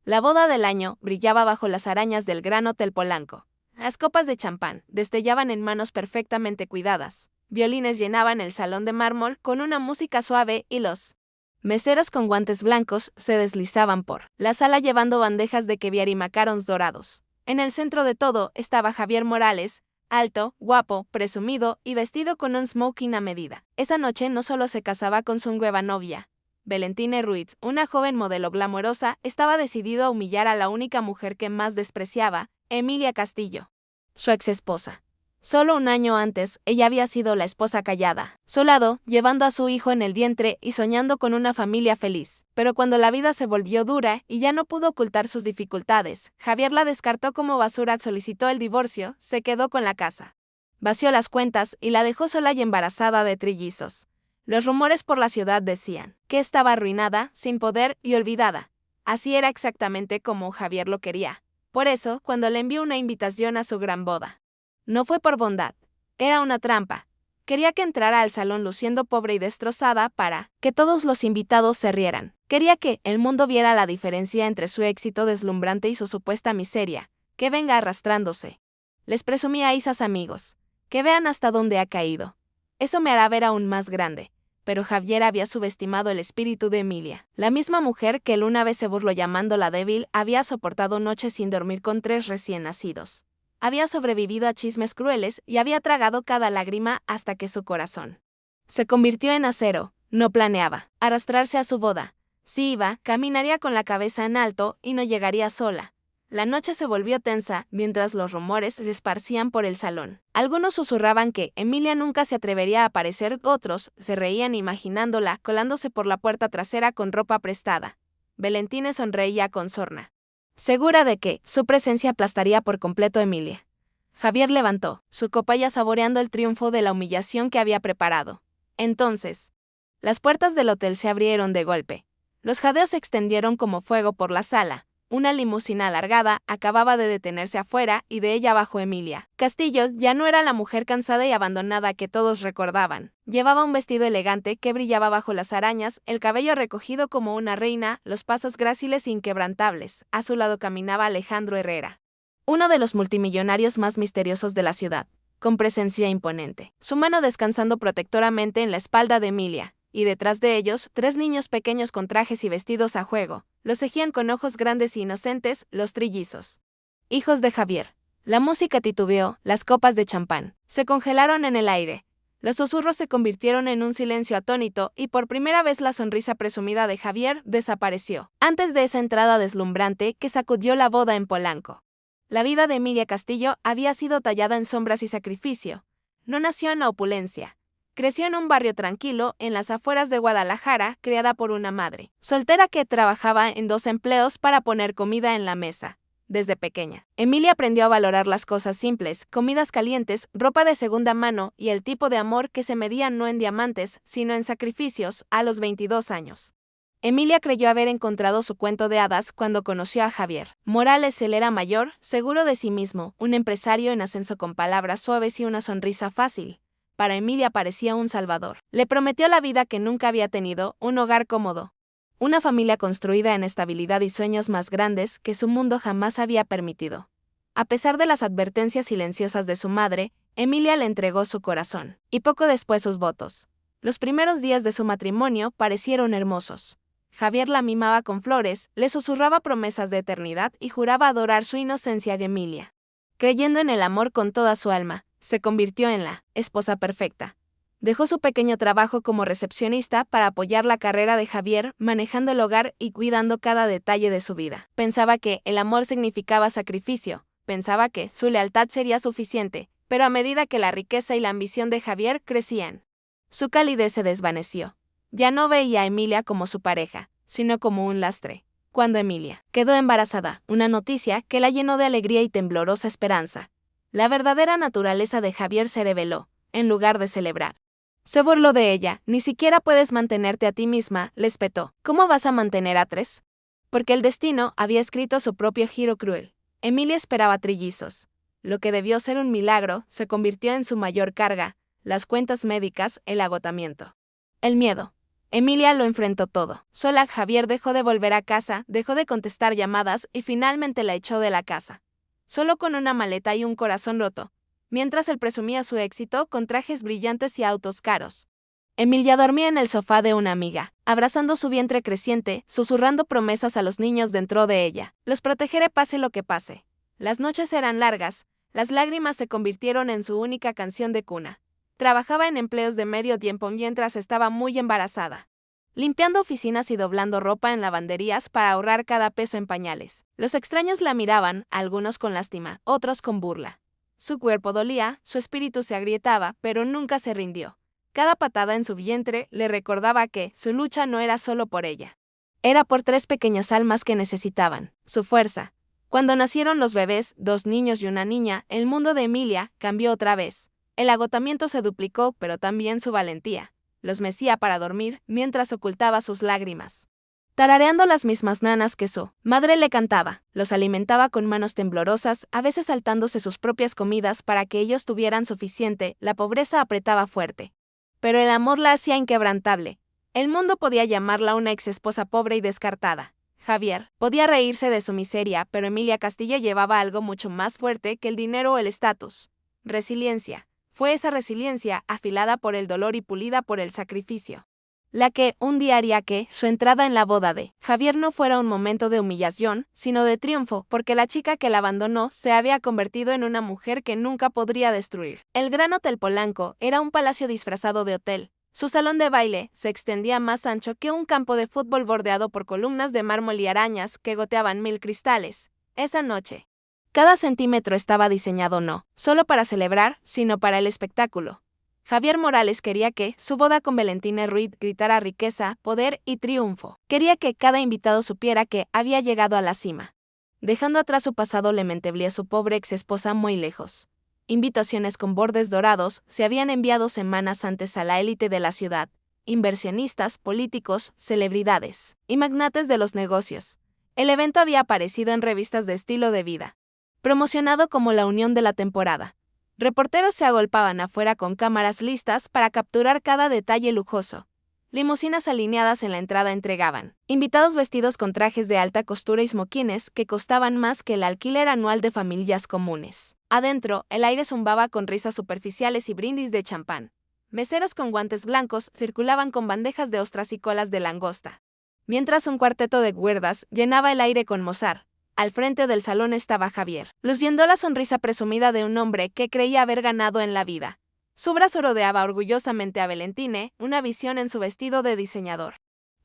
La boda del año brillaba bajo las arañas del Gran Hotel Polanco. Las copas de champán destellaban en manos perfectamente cuidadas. Violines llenaban el salón de mármol con una música suave y los meseros con guantes blancos se deslizaban por la sala llevando bandejas de caviar y macarons dorados. En el centro de todo estaba Javier Morales, alto, guapo, presumido y vestido con un smoking a medida. Esa noche no solo se casaba con su nueva novia, Valentina Ruiz, una joven modelo glamorosa, estaba decidido a humillar a la única mujer que más despreciaba, Emilia Castillo, su exesposa. Solo un año antes, ella había sido la esposa callada, su lado, llevando a su hijo en el vientre y soñando con una familia feliz. Pero cuando la vida se volvió dura y ya no pudo ocultar sus dificultades, Javier la descartó como basura, solicitó el divorcio, se quedó con la casa, vació las cuentas y la dejó sola y embarazada de trillizos. Los rumores por la ciudad decían que estaba arruinada, sin poder y olvidada. Así era exactamente como Javier lo quería. Por eso, cuando le envió una invitación a su gran boda, no fue por bondad, era una trampa. Quería que entrara al salón luciendo pobre y destrozada para que todos los invitados se rieran. Quería que el mundo viera la diferencia entre su éxito deslumbrante y su supuesta miseria, que venga arrastrándose. Les presumía a esos amigos, que vean hasta dónde ha caído. Eso me hará ver aún más grande. Pero Javier había subestimado el espíritu de Emilia. La misma mujer que él una vez se burló llamándola débil había soportado noches sin dormir con 3 recién nacidos. Había sobrevivido a chismes crueles y había tragado cada lágrima hasta que su corazón se convirtió en acero. No planeaba arrastrarse a su boda. Si iba, caminaría con la cabeza en alto y no llegaría sola. La noche se volvió tensa mientras los rumores se esparcían por el salón. Algunos susurraban que Emilia nunca se atrevería a aparecer, otros se reían imaginándola colándose por la puerta trasera con ropa prestada. Valentina sonreía con sorna, segura de que su presencia aplastaría por completo a Emilia. Javier levantó su copa ya saboreando el triunfo de la humillación que había preparado. Entonces, las puertas del hotel se abrieron de golpe. Los jadeos se extendieron como fuego por la sala. Una limusina alargada acababa de detenerse afuera y de ella bajó Emilia Castillo. Ya no era la mujer cansada y abandonada que todos recordaban. Llevaba un vestido elegante que brillaba bajo las arañas, el cabello recogido como una reina, los pasos gráciles e inquebrantables. A su lado caminaba Alejandro Herrera, uno de los multimillonarios más misteriosos de la ciudad, con presencia imponente. Su mano descansando protectoramente en la espalda de Emilia. Y detrás de ellos, 3 niños pequeños con trajes y vestidos a juego. Los seguían con ojos grandes e inocentes, los trillizos, hijos de Javier. La música titubeó, las copas de champán se congelaron en el aire. Los susurros se convirtieron en un silencio atónito y por primera vez la sonrisa presumida de Javier desapareció. Antes de esa entrada deslumbrante que sacudió la boda en Polanco, la vida de Emilia Castillo había sido tallada en sombras y sacrificio. No nació en la opulencia. Creció en un barrio tranquilo, en las afueras de Guadalajara, criada por una madre soltera que trabajaba en 2 empleos para poner comida en la mesa. Desde pequeña, Emilia aprendió a valorar las cosas simples, comidas calientes, ropa de segunda mano y el tipo de amor que se medía no en diamantes, sino en sacrificios, a los 22 años. Emilia creyó haber encontrado su cuento de hadas cuando conoció a Javier Morales. Él era mayor, seguro de sí mismo, un empresario en ascenso con palabras suaves y una sonrisa fácil. Para Emilia parecía un salvador. Le prometió la vida que nunca había tenido, un hogar cómodo, una familia construida en estabilidad y sueños más grandes que su mundo jamás había permitido. A pesar de las advertencias silenciosas de su madre, Emilia le entregó su corazón, y poco después sus votos. Los primeros días de su matrimonio parecieron hermosos. Javier la mimaba con flores, le susurraba promesas de eternidad y juraba adorar su inocencia de Emilia. Creyendo en el amor con toda su alma, se convirtió en la esposa perfecta. Dejó su pequeño trabajo como recepcionista para apoyar la carrera de Javier, manejando el hogar y cuidando cada detalle de su vida. Pensaba que el amor significaba sacrificio, pensaba que su lealtad sería suficiente, pero a medida que la riqueza y la ambición de Javier crecían, su calidez se desvaneció. Ya no veía a Emilia como su pareja, sino como un lastre. Cuando Emilia quedó embarazada, una noticia que la llenó de alegría y temblorosa esperanza. La verdadera naturaleza de Javier se reveló, en lugar de celebrar. Se burló de ella. Ni siquiera puedes mantenerte a ti misma, le espetó. ¿Cómo vas a mantener a 3? Porque el destino había escrito su propio giro cruel. Emilia esperaba trillizos. Lo que debió ser un milagro se convirtió en su mayor carga, las cuentas médicas, el agotamiento. El miedo. Emilia lo enfrentó todo. Sola, Javier dejó de volver a casa, dejó de contestar llamadas y finalmente la echó de la casa. Solo con una maleta y un corazón roto, mientras él presumía su éxito con trajes brillantes y autos caros. Emilia dormía en el sofá de una amiga, abrazando su vientre creciente, susurrando promesas a los niños dentro de ella. Los protegeré pase lo que pase. Las noches eran largas, las lágrimas se convirtieron en su única canción de cuna. Trabajaba en empleos de medio tiempo mientras estaba muy embarazada, limpiando oficinas y doblando ropa en lavanderías para ahorrar cada peso en pañales. Los extraños la miraban, algunos con lástima, otros con burla. Su cuerpo dolía, su espíritu se agrietaba, pero nunca se rindió. Cada patada en su vientre le recordaba que su lucha no era solo por ella. Era por 3 pequeñas almas que necesitaban su fuerza. Cuando nacieron los bebés, 2 niños y una niña, el mundo de Emilia cambió otra vez. El agotamiento se duplicó, pero también su valentía. Los mecía para dormir, mientras ocultaba sus lágrimas. Tarareando las mismas nanas que su madre le cantaba, los alimentaba con manos temblorosas, a veces saltándose sus propias comidas para que ellos tuvieran suficiente. La pobreza apretaba fuerte, pero el amor la hacía inquebrantable. El mundo podía llamarla una exesposa pobre y descartada. Javier podía reírse de su miseria, pero Emilia Castillo llevaba algo mucho más fuerte que el dinero o el estatus: resiliencia. Fue esa resiliencia, afilada por el dolor y pulida por el sacrificio, la que un día haría que su entrada en la boda de Javier no fuera un momento de humillación, sino de triunfo, porque la chica que la abandonó se había convertido en una mujer que nunca podría destruir. El Gran Hotel Polanco era un palacio disfrazado de hotel. Su salón de baile se extendía más ancho que un campo de fútbol bordeado por columnas de mármol y arañas que goteaban 1000 cristales. Esa noche, cada centímetro estaba diseñado no solo para celebrar, sino para el espectáculo. Javier Morales quería que su boda con Valentina Ruiz gritara riqueza, poder y triunfo. Quería que cada invitado supiera que había llegado a la cima. Dejando atrás su pasado, Lamentable a su pobre ex esposa muy lejos. Invitaciones con bordes dorados se habían enviado semanas antes a la élite de la ciudad: inversionistas, políticos, celebridades y magnates de los negocios. El evento había aparecido en revistas de estilo de vida, promocionado como la unión de la temporada. Reporteros se agolpaban afuera con cámaras listas para capturar cada detalle lujoso. Limusinas alineadas en la entrada entregaban invitados vestidos con trajes de alta costura y smoquines que costaban más que el alquiler anual de familias comunes. Adentro, el aire zumbaba con risas superficiales y brindis de champán. Meseros con guantes blancos circulaban con bandejas de ostras y colas de langosta, mientras un cuarteto de cuerdas llenaba el aire con Mozart. Al frente del salón estaba Javier, luciendo la sonrisa presumida de un hombre que creía haber ganado en la vida. Su brazo rodeaba orgullosamente a Valentine, una visión en su vestido de diseñador.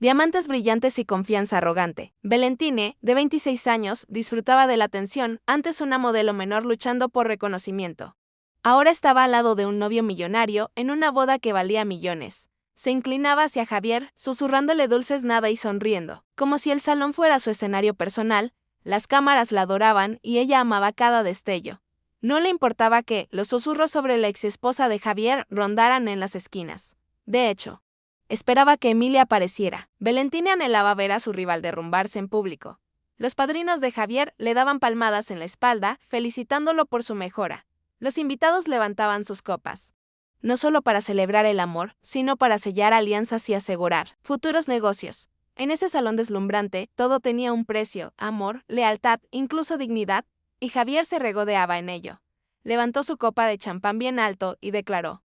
Diamantes brillantes y confianza arrogante. Valentine, de 26 años, disfrutaba de la atención, antes una modelo menor luchando por reconocimiento. Ahora estaba al lado de un novio millonario, en una boda que valía millones. Se inclinaba hacia Javier, susurrándole dulces nada y sonriendo, como si el salón fuera su escenario personal. Las cámaras la adoraban y ella amaba cada destello. No le importaba que los susurros sobre la exesposa de Javier rondaran en las esquinas. De hecho, esperaba que Emilia apareciera. Valentina anhelaba ver a su rival derrumbarse en público. Los padrinos de Javier le daban palmadas en la espalda, felicitándolo por su mejora. Los invitados levantaban sus copas, no solo para celebrar el amor, sino para sellar alianzas y asegurar futuros negocios. En ese salón deslumbrante, todo tenía un precio: amor, lealtad, incluso dignidad, y Javier se regodeaba en ello. Levantó su copa de champán bien alto y declaró: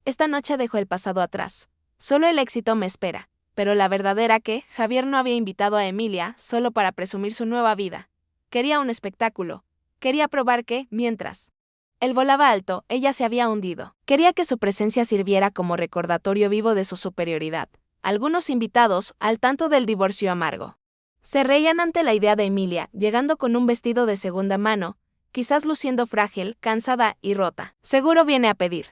esta noche dejo el pasado atrás. Solo el éxito me espera. Pero la verdad era que Javier no había invitado a Emilia solo para presumir su nueva vida. Quería un espectáculo. Quería probar que, mientras él volaba alto, ella se había hundido. Quería que su presencia sirviera como recordatorio vivo de su superioridad. Algunos invitados, al tanto del divorcio amargo, se reían ante la idea de Emilia, llegando con un vestido de segunda mano, quizás luciendo frágil, cansada y rota. Seguro viene a pedir.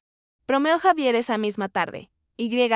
Bromeó Javier esa misma tarde.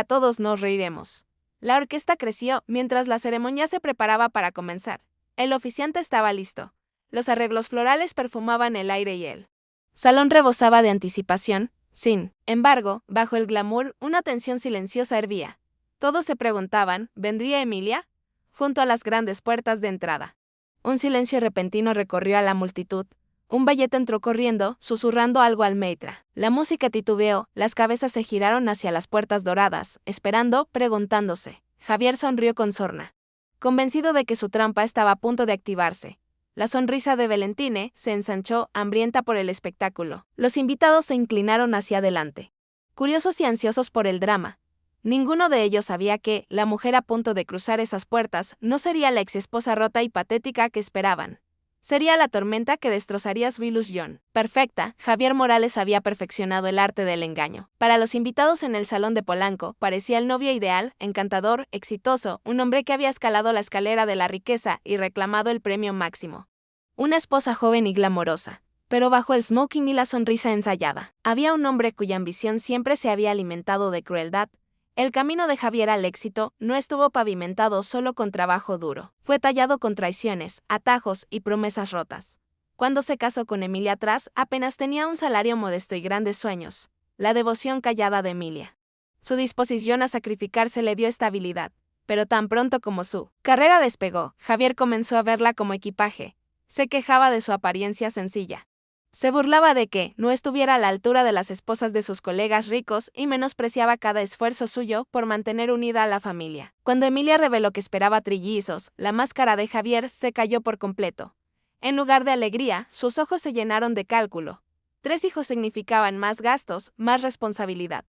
Todos nos reiremos. La orquesta creció mientras la ceremonia se preparaba para comenzar. El oficiante estaba listo. Los arreglos florales perfumaban el aire y el salón rebosaba de anticipación. Sin embargo, bajo el glamour, una tensión silenciosa hervía. Todos se preguntaban, ¿vendría Emilia? Junto a las grandes puertas de entrada, un silencio repentino recorrió a la multitud. Un vallete entró corriendo, susurrando algo al maître. La música titubeó, las cabezas se giraron hacia las puertas doradas, esperando, preguntándose. Javier sonrió con sorna, convencido de que su trampa estaba a punto de activarse. La sonrisa de Valentine se ensanchó, hambrienta por el espectáculo. Los invitados se inclinaron hacia adelante, curiosos y ansiosos por el drama. Ninguno de ellos sabía que, la mujer a punto de cruzar esas puertas, no sería la exesposa rota y patética que esperaban. Sería la tormenta que destrozaría su ilusión. Perfecta, Javier Morales había perfeccionado el arte del engaño. Para los invitados en el salón de Polanco, parecía el novio ideal, encantador, exitoso, un hombre que había escalado la escalera de la riqueza y reclamado el premio máximo. Una esposa joven y glamorosa. Pero bajo el smoking y la sonrisa ensayada, había un hombre cuya ambición siempre se había alimentado de crueldad. El camino de Javier al éxito no estuvo pavimentado solo con trabajo duro. Fue tallado con traiciones, atajos y promesas rotas. Cuando se casó con Emilia Tras, apenas tenía un salario modesto y grandes sueños. La devoción callada de Emilia. Su disposición a sacrificarse le dio estabilidad. Pero tan pronto como su carrera despegó, Javier comenzó a verla como equipaje. Se quejaba de su apariencia sencilla. Se burlaba de que no estuviera a la altura de las esposas de sus colegas ricos y menospreciaba cada esfuerzo suyo por mantener unida a la familia. Cuando Emilia reveló que esperaba trillizos, la máscara de Javier se cayó por completo. En lugar de alegría, sus ojos se llenaron de cálculo. 3 hijos significaban más gastos, más responsabilidad.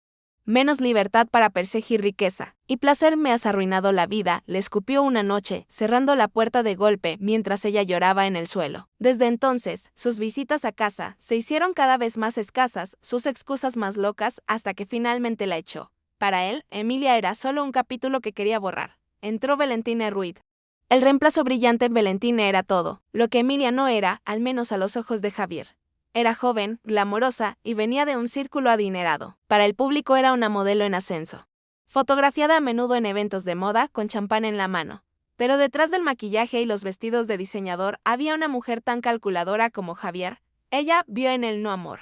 Menos libertad para perseguir riqueza. Y placer me has arruinado la vida, le escupió una noche, cerrando la puerta de golpe mientras ella lloraba en el suelo. Desde entonces, sus visitas a casa se hicieron cada vez más escasas, sus excusas más locas, hasta que finalmente la echó. Para él, Emilia era solo un capítulo que quería borrar. Entró Valentine Ruiz. El reemplazo brillante en Valentine era todo, lo que Emilia no era, al menos a los ojos de Javier. Era joven, glamorosa y venía de un círculo adinerado. Para el público era una modelo en ascenso. Fotografiada a menudo en eventos de moda con champán en la mano. Pero detrás del maquillaje y los vestidos de diseñador había una mujer tan calculadora como Javier. Ella vio en él no amor,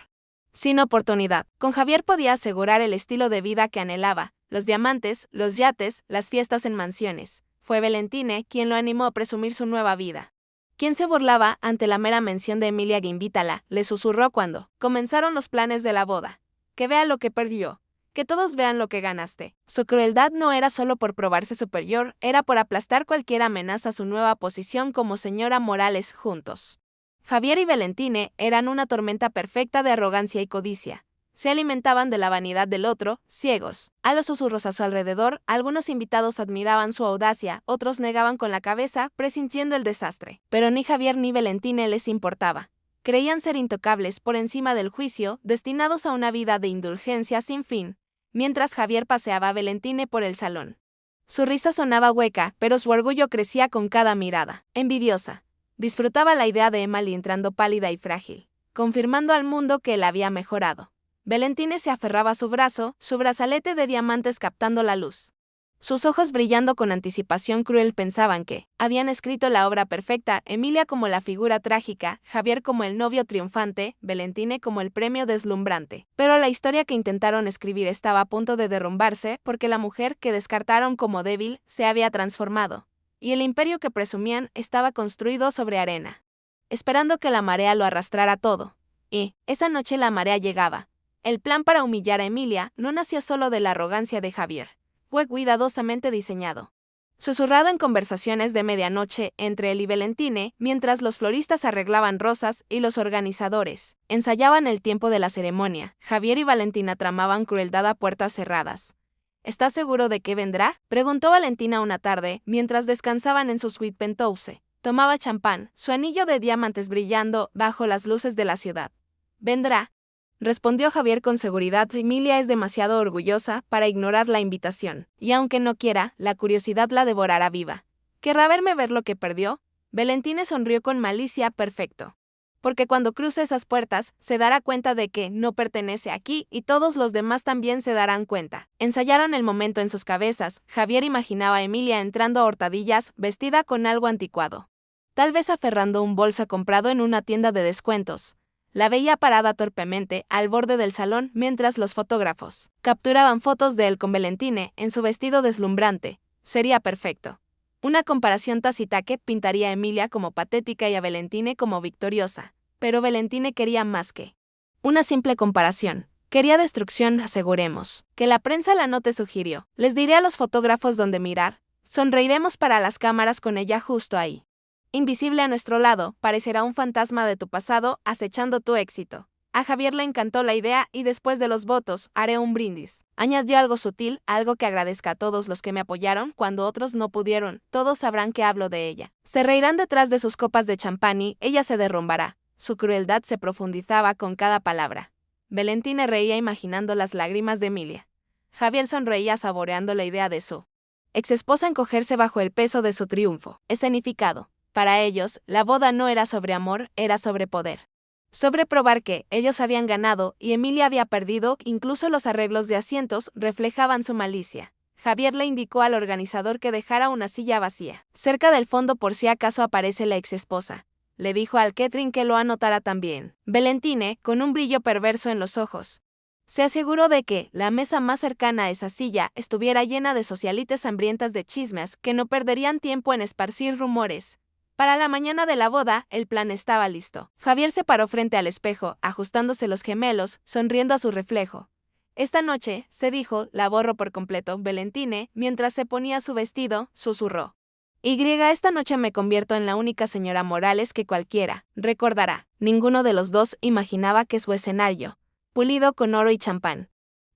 sino oportunidad. Con Javier podía asegurar el estilo de vida que anhelaba, los diamantes, los yates, las fiestas en mansiones. Fue Valentine quien lo animó a presumir su nueva vida. Quien se burlaba ante la mera mención de Emilia Gimbítala, le susurró cuando comenzaron los planes de la boda. Que vea lo que perdió, que todos vean lo que ganaste. Su crueldad no era solo por probarse superior, era por aplastar cualquier amenaza a su nueva posición como señora Morales juntos. Javier y Valentine eran una tormenta perfecta de arrogancia y codicia. Se alimentaban de la vanidad del otro, ciegos. A los susurros a su alrededor, algunos invitados admiraban su audacia, otros negaban con la cabeza, presintiendo el desastre. Pero ni Javier ni Valentine les importaba. Creían ser intocables por encima del juicio, destinados a una vida de indulgencia sin fin, mientras Javier paseaba a Valentine por el salón. Su risa sonaba hueca, pero su orgullo crecía con cada mirada. Envidiosa. Disfrutaba la idea de Emily entrando pálida y frágil, confirmando al mundo que él había mejorado. Valentine se aferraba a su brazo, su brazalete de diamantes captando la luz. Sus ojos brillando con anticipación cruel pensaban que habían escrito la obra perfecta, Emilia como la figura trágica, Javier como el novio triunfante, Valentine como el premio deslumbrante. Pero la historia que intentaron escribir estaba a punto de derrumbarse porque la mujer que descartaron como débil se había transformado, y el imperio que presumían estaba construido sobre arena, esperando que la marea lo arrastrara todo. Y esa noche la marea llegaba. El plan para humillar a Emilia no nació solo de la arrogancia de Javier. Fue cuidadosamente diseñado. Susurrado en conversaciones de medianoche entre él y Valentine, mientras los floristas arreglaban rosas y los organizadores ensayaban el tiempo de la ceremonia, Javier y Valentina tramaban crueldad a puertas cerradas. ¿Estás seguro de que vendrá?, preguntó Valentina una tarde, mientras descansaban en su suite penthouse. Tomaba champán, su anillo de diamantes brillando bajo las luces de la ciudad. «Vendrá», respondió Javier con seguridad. Emilia es demasiado orgullosa para ignorar la invitación, y aunque no quiera, la curiosidad la devorará viva. ¿Querrá verme ver lo que perdió? Valentine sonrió con malicia. Perfecto. Porque cuando cruce esas puertas, se dará cuenta de que no pertenece aquí y todos los demás también se darán cuenta. Ensayaron el momento en sus cabezas. Javier imaginaba a Emilia entrando a Hortadillas, vestida con algo anticuado. Tal vez aferrando un bolso comprado en una tienda de descuentos. La veía parada torpemente al borde del salón mientras los fotógrafos capturaban fotos de él con Valentine en su vestido deslumbrante. Sería perfecto. Una comparación tácita que pintaría a Emilia como patética y a Valentine como victoriosa. pero Valentine quería más que una simple comparación. Quería destrucción, aseguremos. Que la prensa la note, sugirió. Les diré a los fotógrafos dónde mirar. Sonreiremos para las cámaras con ella justo ahí. Invisible a nuestro lado, parecerá un fantasma de tu pasado acechando tu éxito. A Javier le encantó la idea y después de los votos, haré un brindis. Añadió algo sutil, algo que agradezca a todos los que me apoyaron cuando otros no pudieron. Todos sabrán que hablo de ella. Se reirán detrás de sus copas de champán y ella se derrumbará. Su crueldad se profundizaba con cada palabra. Valentine reía imaginando las lágrimas de Emilia. Javier sonreía saboreando la idea de su exesposa encogerse bajo el peso de su triunfo. Escenificado. Para ellos, la boda no era sobre amor, era sobre poder. Sobre probar que ellos habían ganado y Emilia había perdido, incluso los arreglos de asientos reflejaban su malicia. Javier le indicó al organizador que dejara una silla vacía, cerca del fondo por si acaso aparece la exesposa. Le dijo al catering que lo anotara también. Valentine, con un brillo perverso en los ojos, se aseguró de que la mesa más cercana a esa silla estuviera llena de socialites hambrientas de chismes que no perderían tiempo en esparcir rumores. Para la mañana de la boda, el plan estaba listo. Javier se paró frente al espejo, ajustándose los gemelos, sonriendo a su reflejo. Esta noche, se dijo, la borro por completo. Valentine, mientras se ponía su vestido, susurró. Esta noche me convierto en la única señora Morales que cualquiera recordará. Ninguno de los dos imaginaba que su escenario, pulido con oro y champán,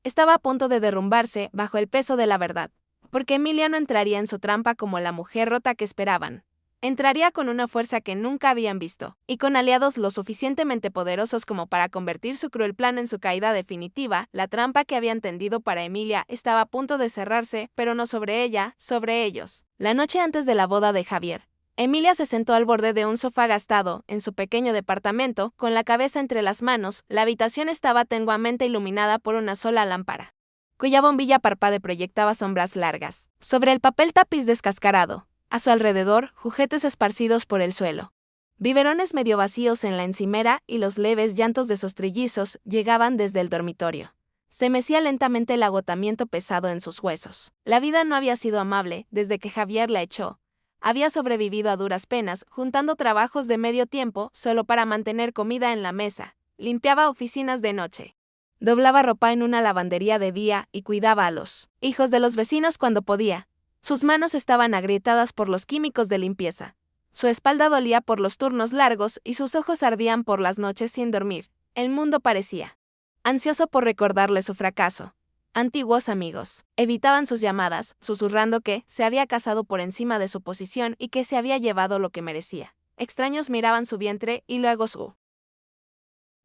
estaba a punto de derrumbarse bajo el peso de la verdad, porque Emilia no entraría en su trampa como la mujer rota que esperaban. Entraría con una fuerza que nunca habían visto, y con aliados lo suficientemente poderosos como para convertir su cruel plan en su caída definitiva. La trampa que habían tendido para Emilia estaba a punto de cerrarse, pero no sobre ella, sobre ellos. La noche antes de la boda de Javier, Emilia se sentó al borde de un sofá gastado, en su pequeño departamento, con la cabeza entre las manos. La habitación estaba tenuemente iluminada por una sola lámpara, cuya bombilla parpadea proyectaba sombras largas. Sobre el papel tapiz descascarado, a su alrededor, juguetes esparcidos por el suelo. Biberones medio vacíos en la encimera y los leves llantos de sus trillizos llegaban desde el dormitorio. Se mecía lentamente el agotamiento pesado en sus huesos. La vida no había sido amable desde que Javier la echó. Había sobrevivido a duras penas, juntando trabajos de medio tiempo solo para mantener comida en la mesa. Limpiaba oficinas de noche. Doblaba ropa en una lavandería de día y cuidaba a los hijos de los vecinos cuando podía. Sus manos estaban agrietadas por los químicos de limpieza. Su espalda dolía por los turnos largos y sus ojos ardían por las noches sin dormir. El mundo parecía ansioso por recordarle su fracaso. Antiguos amigos evitaban sus llamadas, susurrando que se había casado por encima de su posición y que se había llevado lo que merecía. Extraños miraban su vientre y luego su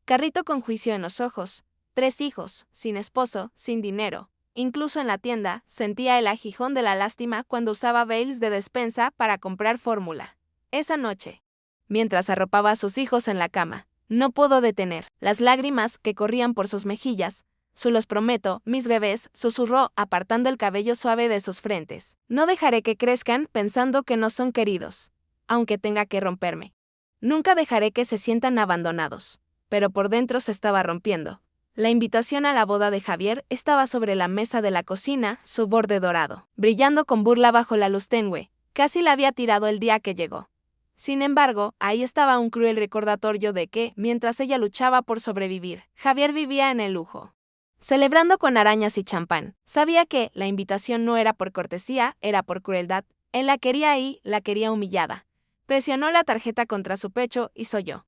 carrito con juicio en los ojos. 3 hijos, sin esposo, sin dinero. Incluso en la tienda, sentía el aguijón de la lástima cuando usaba Baileys de despensa para comprar fórmula. Esa noche, mientras arropaba a sus hijos en la cama, no pudo detener las lágrimas que corrían por sus mejillas. Los prometo, mis bebés, susurró, apartando el cabello suave de sus frentes. No dejaré que crezcan pensando que no son queridos, aunque tenga que romperme. Nunca dejaré que se sientan abandonados. Pero por dentro se estaba rompiendo. La invitación a la boda de Javier estaba sobre la mesa de la cocina, su borde dorado, brillando con burla bajo la luz tenue. Casi la había tirado el día que llegó. Sin embargo, ahí estaba un cruel recordatorio de que, mientras ella luchaba por sobrevivir, Javier vivía en el lujo, celebrando con arañas y champán. Sabía que la invitación no era por cortesía, era por crueldad. Él la quería ahí, la quería humillada. Presionó la tarjeta contra su pecho y solló.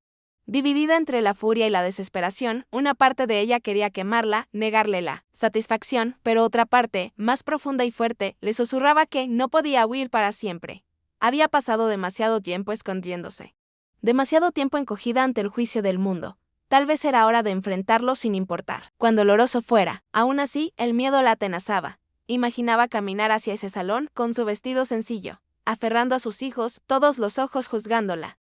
Dividida entre la furia y la desesperación, una parte de ella quería quemarla, negarle la satisfacción, pero otra parte, más profunda y fuerte, le susurraba que no podía huir para siempre. Había pasado demasiado tiempo escondiéndose. Demasiado tiempo encogida ante el juicio del mundo. Tal vez era hora de enfrentarlo sin importar cuán doloroso fuera. Aún así, el miedo la atenazaba. Imaginaba caminar hacia ese salón con su vestido sencillo, aferrando a sus hijos, todos los ojos juzgándola.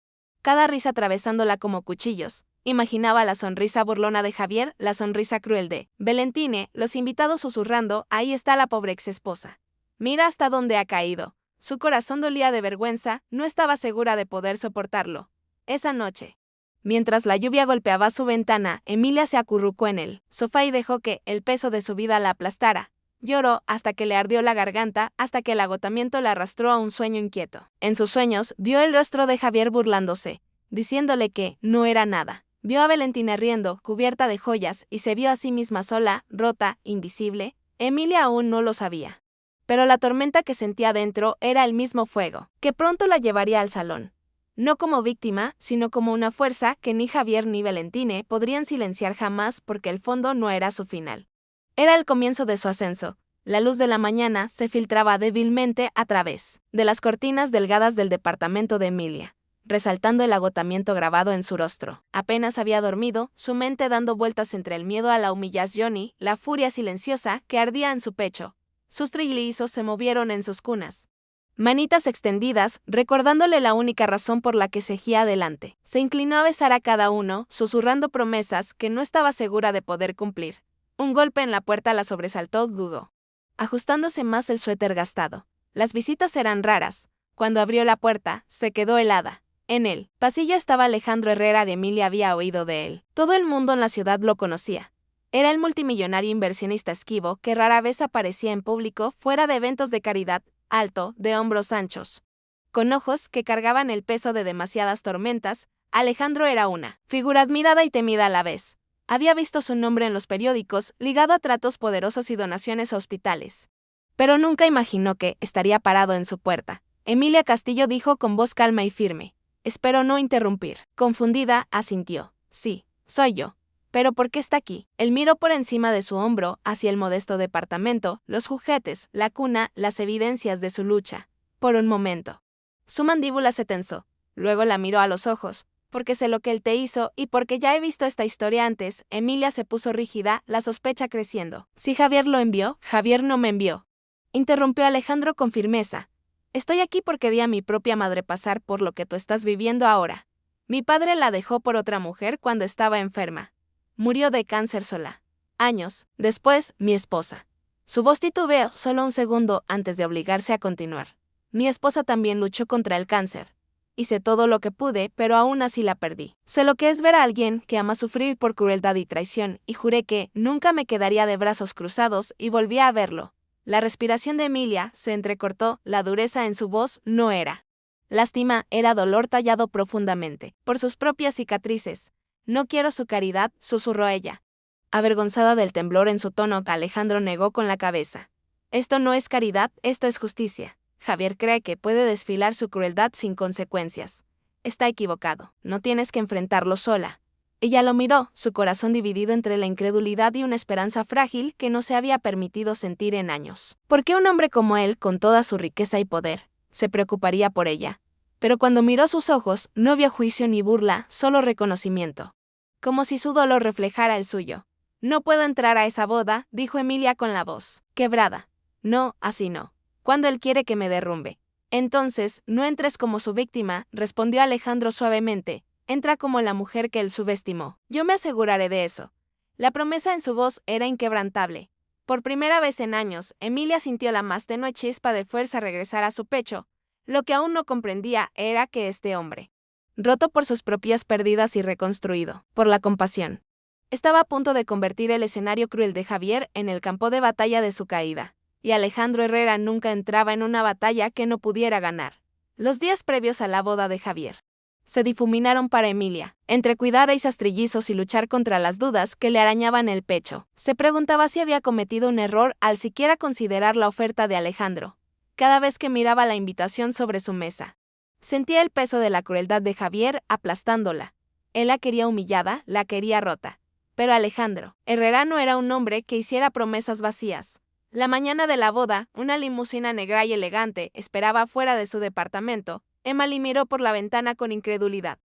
Cada risa atravesándola como cuchillos. Imaginaba la sonrisa burlona de Javier, la sonrisa cruel de Valentine, los invitados susurrando, ahí está la pobre exesposa. Mira hasta dónde ha caído. Su corazón dolía de vergüenza, no estaba segura de poder soportarlo. Esa noche, mientras la lluvia golpeaba su ventana, Emilia se acurrucó en el sofá y dejó que el peso de su vida la aplastara. Lloró hasta que le ardió la garganta, hasta que el agotamiento la arrastró a un sueño inquieto. En sus sueños, vio el rostro de Javier burlándose. diciéndole que no era nada. Vio a Valentina riendo, cubierta de joyas, y se vio a sí misma sola, rota, invisible. Emilia aún no lo sabía. Pero la tormenta que sentía dentro era el mismo fuego, que pronto la llevaría al salón. No como víctima, sino como una fuerza que ni Javier ni Valentine podrían silenciar jamás porque el fondo no era su final. Era el comienzo de su ascenso. La luz de la mañana se filtraba débilmente a través de las cortinas delgadas del departamento de Emilia, resaltando el agotamiento grabado en su rostro. Apenas había dormido, su mente dando vueltas entre el miedo a la humillación y la furia silenciosa que ardía en su pecho. Sus trillizos se movieron en sus cunas. Manitas extendidas, recordándole la única razón por la que seguía adelante. Se inclinó a besar a cada uno, susurrando promesas que no estaba segura de poder cumplir. Un golpe en la puerta la sobresaltó, dudó, ajustándose más el suéter gastado. Las visitas eran raras. Cuando abrió la puerta, se quedó helada. En el pasillo estaba Alejandro Herrera. De Emilia había oído de él. Todo el mundo en la ciudad lo conocía. Era el multimillonario inversionista esquivo que rara vez aparecía en público fuera de eventos de caridad, alto, de hombros anchos. Con ojos que cargaban el peso de demasiadas tormentas, Alejandro era una figura admirada y temida a la vez. Había visto su nombre en los periódicos, ligado a tratos poderosos y donaciones a hospitales. Pero nunca imaginó que estaría parado en su puerta. Emilia Castillo dijo con voz calma y firme. Espero no interrumpir. Confundida, asintió. Sí, soy yo. ¿Pero por qué está aquí? Él miró por encima de su hombro, hacia el modesto departamento, los juguetes, la cuna, las evidencias de su lucha. Por un momento. Su mandíbula se tensó. Luego la miró a los ojos. Porque sé lo que él te hizo y porque ya he visto esta historia antes. Emilia se puso rígida, la sospecha creciendo. Si Javier lo envió, Javier no me envió. Interrumpió Alejandro con firmeza. Estoy aquí porque vi a mi propia madre pasar por lo que tú estás viviendo ahora. Mi padre la dejó por otra mujer cuando estaba enferma. Murió de cáncer sola. Años después, mi esposa. Su voz titubeó solo un segundo antes de obligarse a continuar. Mi esposa también luchó contra el cáncer. Hice todo lo que pude, pero aún así la perdí. Sé lo que es ver a alguien que ama sufrir por crueldad y traición, y juré que nunca me quedaría de brazos cruzados, y volví a verlo. La respiración de Emilia se entrecortó, la dureza en su voz no era lástima, era dolor tallado profundamente por sus propias cicatrices. No quiero su caridad, susurró ella. Avergonzada del temblor en su tono, Alejandro negó con la cabeza. Esto no es caridad, esto es justicia. Javier cree que puede desfilar su crueldad sin consecuencias. Está equivocado, no tienes que enfrentarlo sola. Ella lo miró, su corazón dividido entre la incredulidad y una esperanza frágil que no se había permitido sentir en años. ¿Por qué un hombre como él, con toda su riqueza y poder, se preocuparía por ella? Pero cuando miró sus ojos, no vio juicio ni burla, solo reconocimiento. Como si su dolor reflejara el suyo. No puedo entrar a esa boda, dijo Emilia con la voz quebrada. No, así no. Cuando él quiere que me derrumbe. Entonces, no entres como su víctima, respondió Alejandro suavemente. Entra como la mujer que él subestimó. Yo me aseguraré de eso. La promesa en su voz era inquebrantable. Por primera vez en años, Emilia sintió la más tenue chispa de fuerza regresar a su pecho. Lo que aún no comprendía era que este hombre, roto por sus propias pérdidas y reconstruido por la compasión, estaba a punto de convertir el escenario cruel de Javier en el campo de batalla de su caída. Y Alejandro Herrera nunca entraba en una batalla que no pudiera ganar. Los días previos a la boda de Javier se difuminaron para Emilia. Entre cuidar a esos trillizos y luchar contra las dudas que le arañaban el pecho, se preguntaba si había cometido un error al siquiera considerar la oferta de Alejandro. Cada vez que miraba la invitación sobre su mesa, sentía el peso de la crueldad de Javier aplastándola. Él la quería humillada, la quería rota. Pero Alejandro Herrera no era un hombre que hiciera promesas vacías. La mañana de la boda, una limusina negra y elegante esperaba fuera de su departamento. Emily miró por la ventana con incredulidad,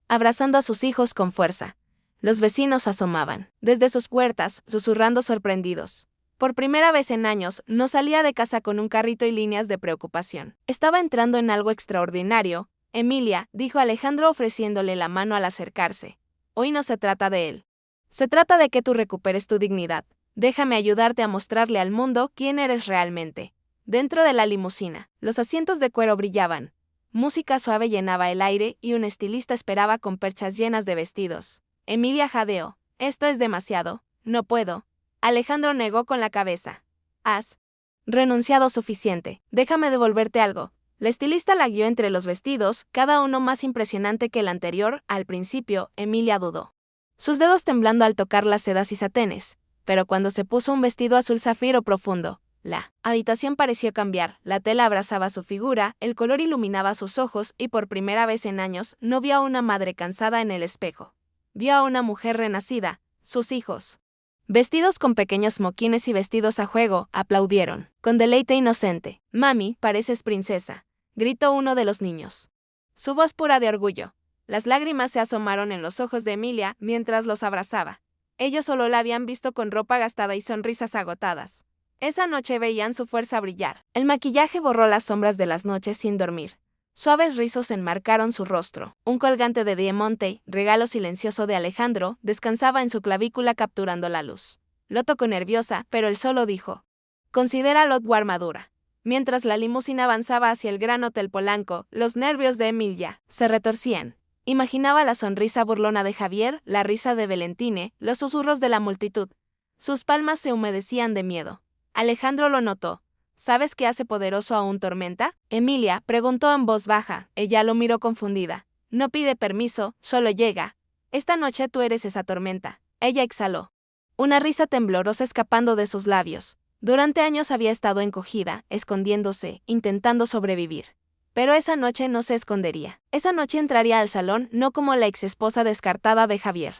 abrazando a sus hijos con fuerza. Los vecinos asomaban desde sus puertas, susurrando sorprendidos. Por primera vez en años, no salía de casa con un carrito y líneas de preocupación. Estaba entrando en algo extraordinario. Emilia, dijo Alejandro ofreciéndole la mano al acercarse. Hoy no se trata de él. Se trata de que tú recuperes tu dignidad. Déjame ayudarte a mostrarle al mundo quién eres realmente. Dentro de la limusina, los asientos de cuero brillaban. Música suave llenaba el aire y un estilista esperaba con perchas llenas de vestidos. Emilia jadeó. Esto es demasiado. No puedo. Alejandro negó con la cabeza. Has renunciado suficiente. Déjame devolverte algo. La estilista la guió entre los vestidos, cada uno más impresionante que el anterior. Al principio, Emilia dudó, sus dedos temblando al tocar las sedas y satenes, pero cuando se puso un vestido azul zafiro profundo, la habitación pareció cambiar, la tela abrazaba su figura, el color iluminaba sus ojos y por primera vez en años no vio a una madre cansada en el espejo. Vio a una mujer renacida, sus hijos. Vestidos con pequeños moquines y vestidos a juego, aplaudieron, con deleite inocente. «Mami, pareces princesa», gritó uno de los niños. Su voz pura de orgullo. Las lágrimas se asomaron en los ojos de Emilia mientras los abrazaba. Ellos solo la habían visto con ropa gastada y sonrisas agotadas. Esa noche veían su fuerza brillar. El maquillaje borró las sombras de las noches sin dormir. Suaves rizos enmarcaron su rostro. Un colgante de diamante, regalo silencioso de Alejandro, descansaba en su clavícula capturando la luz. Lo tocó nerviosa, pero él solo dijo: «Considéralo tu armadura». Mientras la limusina avanzaba hacia el Gran Hotel Polanco, los nervios de Emilia se retorcían. Imaginaba la sonrisa burlona de Javier, la risa de Valentine, los susurros de la multitud. Sus palmas se humedecían de miedo. Alejandro lo notó. «¿Sabes qué hace poderoso a un tormenta?», Emilia preguntó en voz baja. Ella lo miró confundida. «No pide permiso, solo llega. Esta noche tú eres esa tormenta». Ella exhaló. Una risa temblorosa escapando de sus labios. Durante años había estado encogida, escondiéndose, intentando sobrevivir. Pero esa noche no se escondería. Esa noche entraría al salón no como la exesposa descartada de Javier,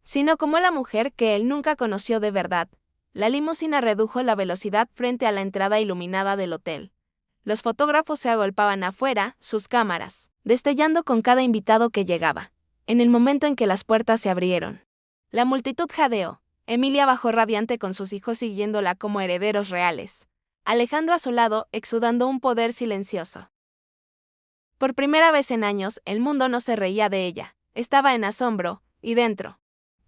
sino como la mujer que él nunca conoció de verdad. La limusina redujo la velocidad frente a la entrada iluminada del hotel. Los fotógrafos se agolpaban afuera, sus cámaras, destellando con cada invitado que llegaba. En el momento en que las puertas se abrieron, la multitud jadeó. Emilia bajó radiante con sus hijos siguiéndola como herederos reales. Alejandro a su lado, exudando un poder silencioso. Por primera vez en años, el mundo no se reía de ella. Estaba en asombro, y dentro.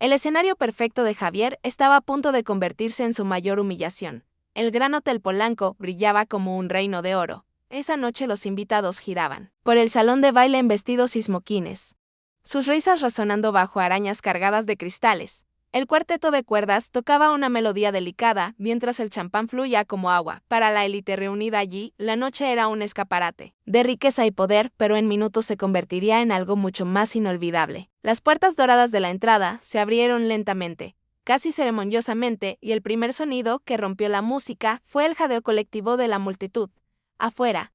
El escenario perfecto de Javier estaba a punto de convertirse en su mayor humillación. El Gran Hotel Polanco brillaba como un reino de oro. Esa noche los invitados giraban por el salón de baile en vestidos y smoquines, sus risas resonando bajo arañas cargadas de cristales. El cuarteto de cuerdas tocaba una melodía delicada mientras el champán fluía como agua. Para la élite reunida allí, la noche era un escaparate de riqueza y poder, pero en minutos se convertiría en algo mucho más inolvidable. Las puertas doradas de la entrada se abrieron lentamente, casi ceremoniosamente, y el primer sonido que rompió la música fue el jadeo colectivo de la multitud. Afuera,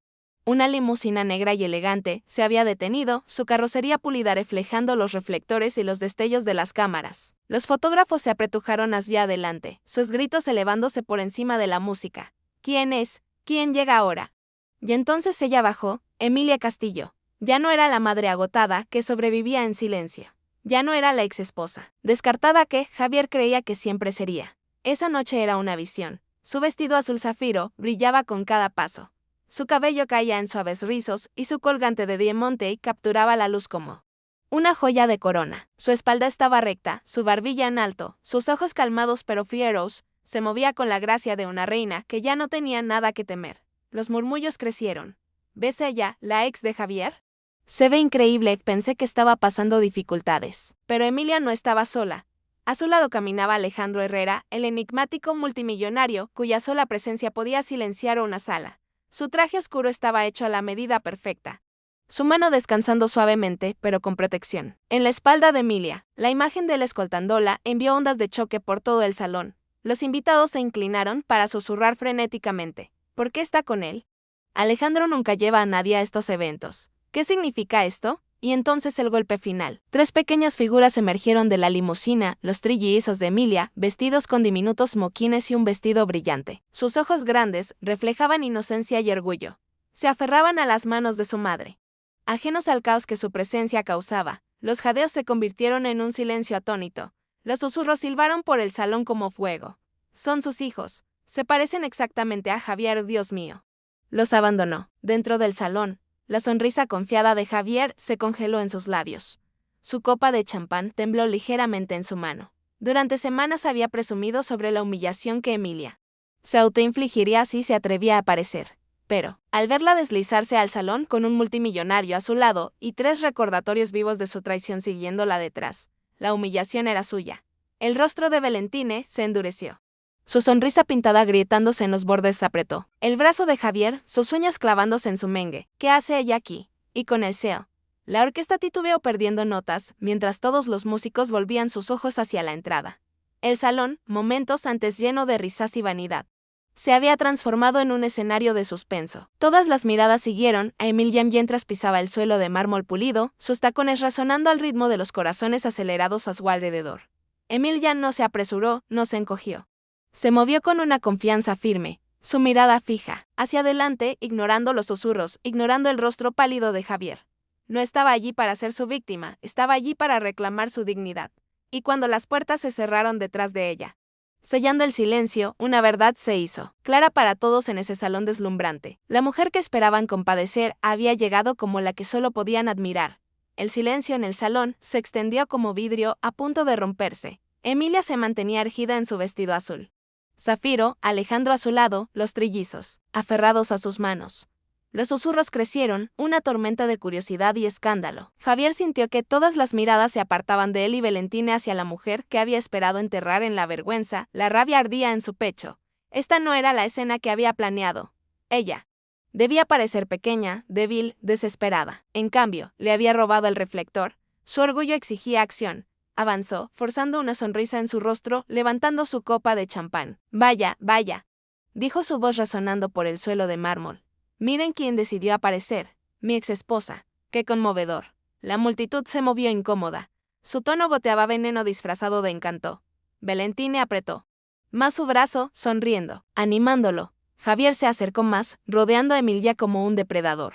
una limusina negra y elegante se había detenido, su carrocería pulida reflejando los reflectores y los destellos de las cámaras. Los fotógrafos se apretujaron hacia adelante, sus gritos elevándose por encima de la música. «¿Quién es? ¿Quién llega ahora?». Y entonces ella bajó, Emilia Castillo. Ya no era la madre agotada que sobrevivía en silencio. Ya no era la exesposa descartada que Javier creía que siempre sería. Esa noche era una visión. Su vestido azul zafiro brillaba con cada paso. Su cabello caía en suaves rizos y su colgante de diamante capturaba la luz como una joya de corona. Su espalda estaba recta, su barbilla en alto, sus ojos calmados pero fieros, se movía con la gracia de una reina que ya no tenía nada que temer. Los murmullos crecieron. «¿Ves ella, la ex de Javier? Se ve increíble», pensé que estaba pasando dificultades. Pero Emilia no estaba sola. A su lado caminaba Alejandro Herrera, el enigmático multimillonario cuya sola presencia podía silenciar una sala. Su traje oscuro estaba hecho a la medida perfecta. Su mano descansando suavemente, pero con protección, en la espalda de Emilia. La imagen de él escoltándola envió ondas de choque por todo el salón. Los invitados se inclinaron para susurrar frenéticamente. «¿Por qué está con él? Alejandro nunca lleva a nadie a estos eventos. ¿Qué significa esto?». Y entonces el golpe final. 3 pequeñas figuras emergieron de la limusina, los trillizos de Emilia, vestidos con diminutos moquines y un vestido brillante. Sus ojos grandes reflejaban inocencia y orgullo. Se aferraban a las manos de su madre. Ajenos al caos que su presencia causaba, los jadeos se convirtieron en un silencio atónito. Los susurros silbaron por el salón como fuego. «Son sus hijos. Se parecen exactamente a Javier, Dios mío». Los abandonó. Dentro del salón, la sonrisa confiada de Javier se congeló en sus labios. Su copa de champán tembló ligeramente en su mano. Durante semanas había presumido sobre la humillación que Emilia se autoinfligiría si se atrevía a aparecer. Pero, al verla deslizarse al salón con un multimillonario a su lado y 3 recordatorios vivos de su traición siguiéndola detrás, la humillación era suya. El rostro de Valentine se endureció. Su sonrisa pintada agrietándose en los bordes se apretó. El brazo de Javier, sus uñas clavándose en su mengue. ¿Qué hace ella aquí? Y con el seo. La orquesta titubeó perdiendo notas, mientras todos los músicos volvían sus ojos hacia la entrada. El salón, momentos antes lleno de risas y vanidad, se había transformado en un escenario de suspenso. Todas las miradas siguieron a Emilia mientras pisaba el suelo de mármol pulido, sus tacones resonando al ritmo de los corazones acelerados a su alrededor. Emilia no se apresuró, no se encogió. Se movió con una confianza firme, su mirada fija, hacia adelante, ignorando los susurros, ignorando el rostro pálido de Javier. No estaba allí para ser su víctima, estaba allí para reclamar su dignidad. Y cuando las puertas se cerraron detrás de ella, sellando el silencio, una verdad se hizo clara para todos en ese salón deslumbrante. La mujer que esperaban compadecer había llegado como la que solo podían admirar. El silencio en el salón se extendió como vidrio a punto de romperse. Emilia se mantenía erguida en su vestido azul. Zafiro, Alejandro a su lado, los trillizos, aferrados a sus manos. Los susurros crecieron, una tormenta de curiosidad y escándalo. Javier sintió que todas las miradas se apartaban de él y Valentina hacia la mujer que había esperado enterrar en la vergüenza, la rabia ardía en su pecho. Esta no era la escena que había planeado. Ella debía parecer pequeña, débil, desesperada. En cambio, le había robado el reflector. Su orgullo exigía acción. Avanzó, forzando una sonrisa en su rostro, levantando su copa de champán. Vaya, vaya, dijo su voz resonando por el suelo de mármol. Miren quién decidió aparecer, mi exesposa. Qué conmovedor. La multitud se movió incómoda. Su tono goteaba veneno disfrazado de encanto. Valentina apretó más su brazo, sonriendo, animándolo. Javier se acercó más, rodeando a Emilia como un depredador.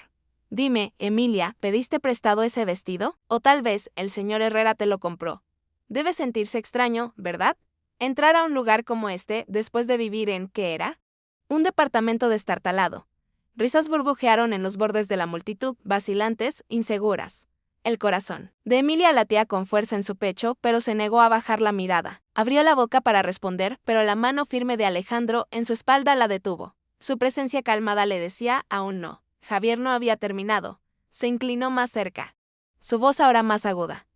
Dime, Emilia, ¿pediste prestado ese vestido? O tal vez el señor Herrera te lo compró. Debe sentirse extraño, ¿verdad? Entrar a un lugar como este después de vivir en, ¿qué era? Un departamento destartalado. Risas burbujearon en los bordes de la multitud, vacilantes, inseguras. El corazón de Emilia latía con fuerza en su pecho, pero se negó a bajar la mirada. Abrió la boca para responder, pero la mano firme de Alejandro en su espalda la detuvo. Su presencia calmada le decía, aún no. Javier no había terminado. Se inclinó más cerca. Su voz ahora más aguda.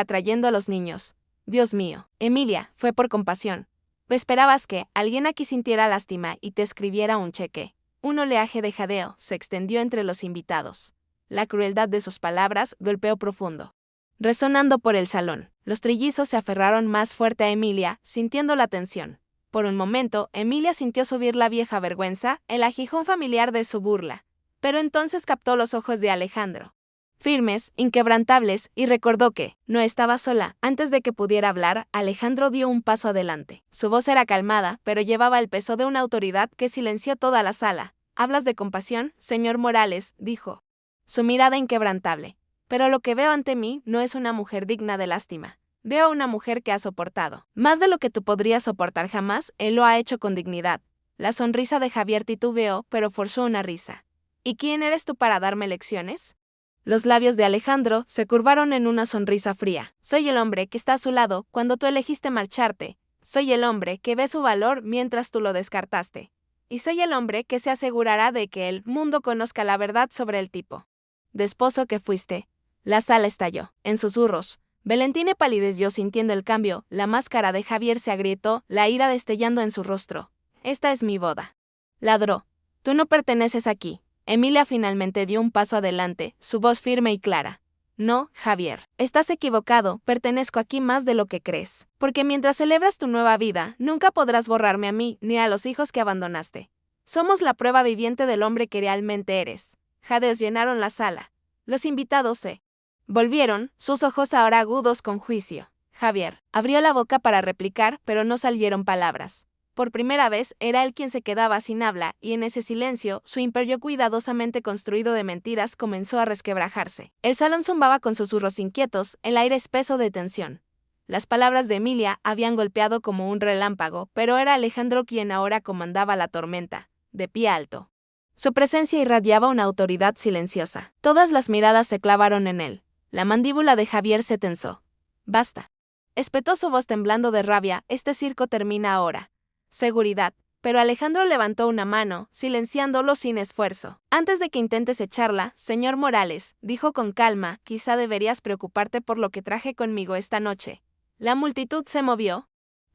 Trayendo a los niños. Dios mío, Emilia, fue por compasión. ¿Esperabas que alguien aquí sintiera lástima y te escribiera un cheque? Un oleaje de jadeo se extendió entre los invitados. La crueldad de sus palabras golpeó profundo, resonando por el salón. Los trillizos se aferraron más fuerte a Emilia, sintiendo la tensión. Por un momento, Emilia sintió subir la vieja vergüenza, el aguijón familiar de su burla. Pero entonces captó los ojos de Alejandro, firmes, inquebrantables, y recordó que no estaba sola. Antes de que pudiera hablar, Alejandro dio un paso adelante. Su voz era calmada, pero llevaba el peso de una autoridad que silenció toda la sala. «¿Hablas de compasión, señor Morales?», dijo. Su mirada inquebrantable. «Pero lo que veo ante mí no es una mujer digna de lástima. Veo a una mujer que ha soportado más de lo que tú podrías soportar jamás. Él lo ha hecho con dignidad». La sonrisa de Javier titubeó, pero forzó una risa. «¿Y quién eres tú para darme lecciones?». Los labios de Alejandro se curvaron en una sonrisa fría. «Soy el hombre que está a su lado cuando tú elegiste marcharte. Soy el hombre que ve su valor mientras tú lo descartaste. Y soy el hombre que se asegurará de que el mundo conozca la verdad sobre el tipo de esposo que fuiste». La sala estalló en susurros. Valentina palideció sintiendo el cambio. La máscara de Javier se agrietó, la ira destellando en su rostro. «Esta es mi boda», ladró. «Tú no perteneces aquí». Emilia finalmente dio un paso adelante, su voz firme y clara. «No, Javier, estás equivocado, pertenezco aquí más de lo que crees. Porque mientras celebras tu nueva vida, nunca podrás borrarme a mí ni a los hijos que abandonaste. Somos la prueba viviente del hombre que realmente eres». Jadeos llenaron la sala. Los invitados se volvieron, sus ojos ahora agudos con juicio. Javier abrió la boca para replicar, pero no salieron palabras. Por primera vez, era él quien se quedaba sin habla, y en ese silencio, su imperio cuidadosamente construido de mentiras comenzó a resquebrajarse. El salón zumbaba con susurros inquietos, el aire espeso de tensión. Las palabras de Emilia habían golpeado como un relámpago, pero era Alejandro quien ahora comandaba la tormenta, de pie alto. Su presencia irradiaba una autoridad silenciosa. Todas las miradas se clavaron en él. La mandíbula de Javier se tensó. «Basta», espetó su voz temblando de rabia, «este circo termina ahora». «Seguridad», pero Alejandro levantó una mano, silenciándolo sin esfuerzo. «Antes de que intentes echarla, señor Morales», dijo con calma, «quizá deberías preocuparte por lo que traje conmigo esta noche». La multitud se movió.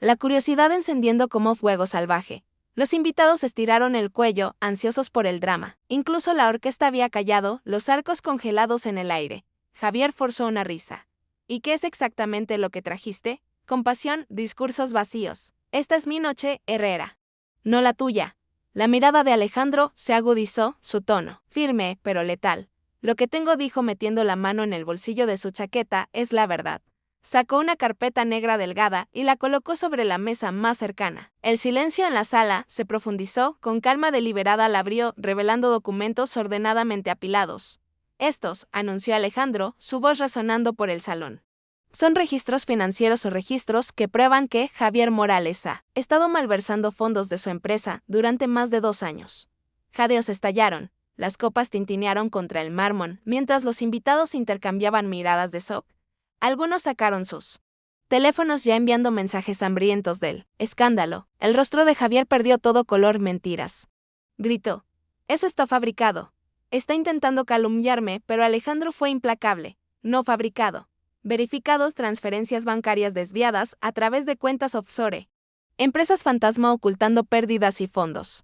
la curiosidad encendiendo como fuego salvaje. Los invitados estiraron el cuello, ansiosos por el drama. Incluso la orquesta había callado, los arcos congelados en el aire. Javier forzó una risa. ¿Y qué es exactamente lo que trajiste? Compasión, discursos vacíos. Esta es mi noche, Herrera. No la tuya. La mirada de Alejandro se agudizó, su tono, firme, pero letal. Lo que tengo, dijo metiendo la mano en el bolsillo de su chaqueta, es la verdad. Sacó una carpeta negra delgada y la colocó sobre la mesa más cercana. El silencio en la sala se profundizó, con calma deliberada la abrió, revelando documentos ordenadamente apilados. Estos, anunció Alejandro, su voz resonando por el salón. Son registros financieros o registros que prueban que Javier Morales ha estado malversando fondos de su empresa durante más de 2 años. Jadeos estallaron, las copas tintinearon contra el mármol, mientras los invitados intercambiaban miradas de shock. Algunos sacaron sus teléfonos ya enviando mensajes hambrientos del escándalo. El rostro de Javier perdió todo color. Mentiras. Gritó. Eso está fabricado. Está intentando calumniarme, pero Alejandro fue implacable. No fabricado. Verificado, transferencias bancarias desviadas a través de cuentas offshore. Empresas fantasma ocultando pérdidas y fondos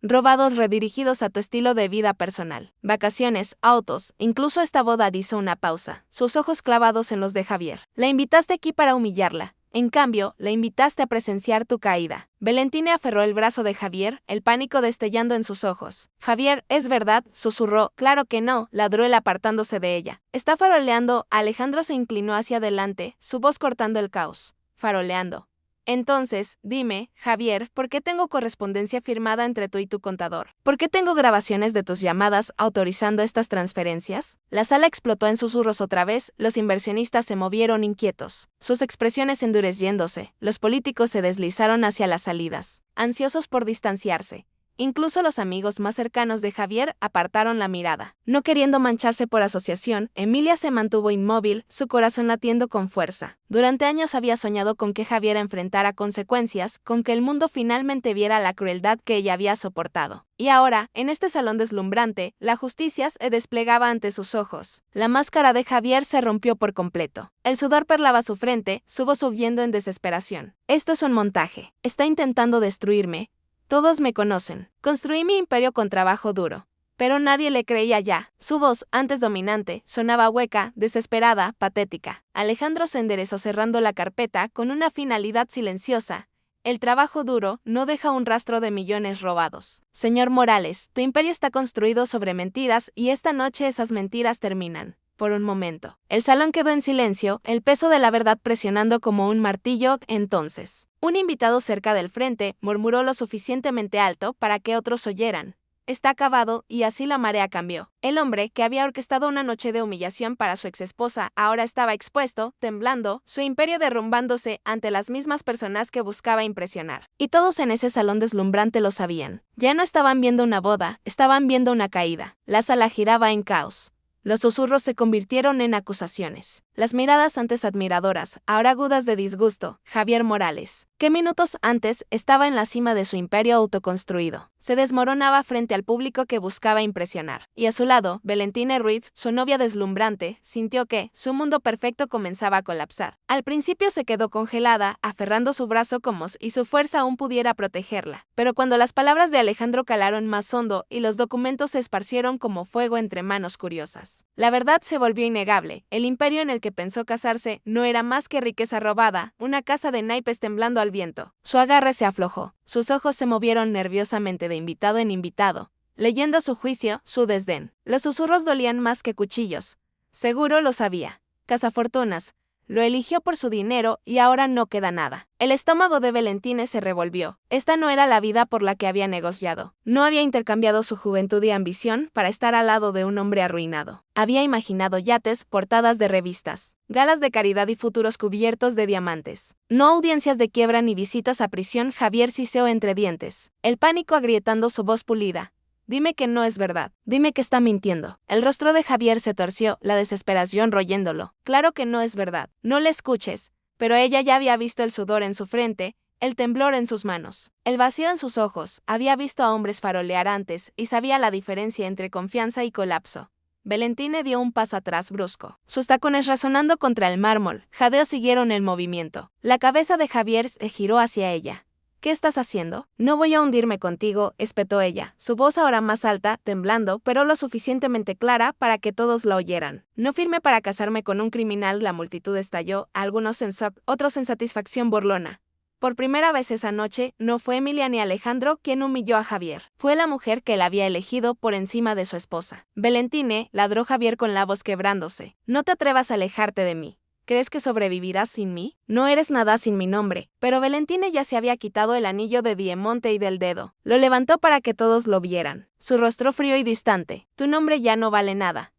robados redirigidos a tu estilo de vida personal. Vacaciones, autos, incluso esta boda. Hizo una pausa, sus ojos clavados en los de Javier. La invitaste aquí para humillarla. En cambio, la invitaste a presenciar tu caída. Valentina aferró el brazo de Javier, el pánico destellando en sus ojos. Javier, ¿es verdad?, susurró. Claro que no, ladró él apartándose de ella. Está faroleando. Alejandro se inclinó hacia adelante, su voz cortando el caos. Faroleando. Entonces, dime, Javier, ¿por qué tengo correspondencia firmada entre tú y tu contador? ¿Por qué tengo grabaciones de tus llamadas autorizando estas transferencias? La sala explotó en susurros otra vez, los inversionistas se movieron inquietos, sus expresiones endureciéndose, los políticos se deslizaron hacia las salidas, ansiosos por distanciarse. Incluso los amigos más cercanos de Javier apartaron la mirada. No queriendo mancharse por asociación, Emilia se mantuvo inmóvil, su corazón latiendo con fuerza. Durante años había soñado con que Javier enfrentara consecuencias, con que el mundo finalmente viera la crueldad que ella había soportado. Y ahora, en este salón deslumbrante, la justicia se desplegaba ante sus ojos. La máscara de Javier se rompió por completo. El sudor perlaba su frente, su voz subiendo en desesperación. Esto es un montaje. Está intentando destruirme. Todos me conocen. Construí mi imperio con trabajo duro. Pero nadie le creía ya. Su voz, antes dominante, sonaba hueca, desesperada, patética. Alejandro se enderezó cerrando la carpeta con una finalidad silenciosa. El trabajo duro no deja un rastro de millones robados. Señor Morales, tu imperio está construido sobre mentiras y esta noche esas mentiras terminan. Por un momento. El salón quedó en silencio, el peso de la verdad presionando como un martillo. Entonces, un invitado cerca del frente murmuró lo suficientemente alto para que otros oyeran. Está acabado, y así la marea cambió. El hombre, que había orquestado una noche de humillación para su exesposa, ahora estaba expuesto, temblando, su imperio derrumbándose ante las mismas personas que buscaba impresionar. Y todos en ese salón deslumbrante lo sabían. Ya no estaban viendo una boda, estaban viendo una caída. La sala giraba en caos. Los susurros se convirtieron en acusaciones. Las miradas antes admiradoras, ahora agudas de disgusto. Javier Morales, que minutos antes estaba en la cima de su imperio autoconstruido, se desmoronaba frente al público que buscaba impresionar. Y a su lado, Valentina Ruiz, su novia deslumbrante, sintió que su mundo perfecto comenzaba a colapsar. Al principio se quedó congelada, aferrando su brazo como si su fuerza aún pudiera protegerla. Pero cuando las palabras de Alejandro calaron más hondo y los documentos se esparcieron como fuego entre manos curiosas, la verdad se volvió innegable. El imperio en el que pensó casarse no era más que riqueza robada, una casa de naipes temblando al viento. Su agarre se aflojó, sus ojos se movieron nerviosamente de invitado en invitado, leyendo su juicio, su desdén. Los susurros dolían más que cuchillos. Seguro lo sabía. Cazafortunas. Lo eligió por su dinero y ahora no queda nada. El estómago de Valentina se revolvió. Esta no era la vida por la que había negociado. No había intercambiado su juventud y ambición para estar al lado de un hombre arruinado. Había imaginado yates, portadas de revistas, galas de caridad y futuros cubiertos de diamantes. No audiencias de quiebra ni visitas a prisión. Javier siseó entre dientes, el pánico agrietando su voz pulida. Dime que no es verdad. Dime que está mintiendo. El rostro de Javier se torció, la desesperación royéndolo. Claro que no es verdad. No le escuches. Pero ella ya había visto el sudor en su frente, el temblor en sus manos, el vacío en sus ojos. Había visto a hombres farolear antes y sabía la diferencia entre confianza y colapso. Valentine dio un paso atrás brusco, sus tacones resonando contra el mármol. Jadeos siguieron el movimiento. La cabeza de Javier se giró hacia ella. ¿Qué estás haciendo? No voy a hundirme contigo, espetó ella, su voz ahora más alta, temblando, pero lo suficientemente clara para que todos la oyeran. No firmé para casarme con un criminal. La multitud estalló, algunos en shock, otros en satisfacción burlona. Por primera vez esa noche, no fue Emilia ni Alejandro quien humilló a Javier. Fue la mujer que él había elegido por encima de su esposa. Valentine, ladró Javier con la voz quebrándose. No te atrevas a alejarte de mí. ¿Crees que sobrevivirás sin mí? No eres nada sin mi nombre. Pero Valentine ya se había quitado el anillo de diamante y del dedo. Lo levantó para que todos lo vieran. Su rostro frío y distante. Tu nombre ya no vale nada.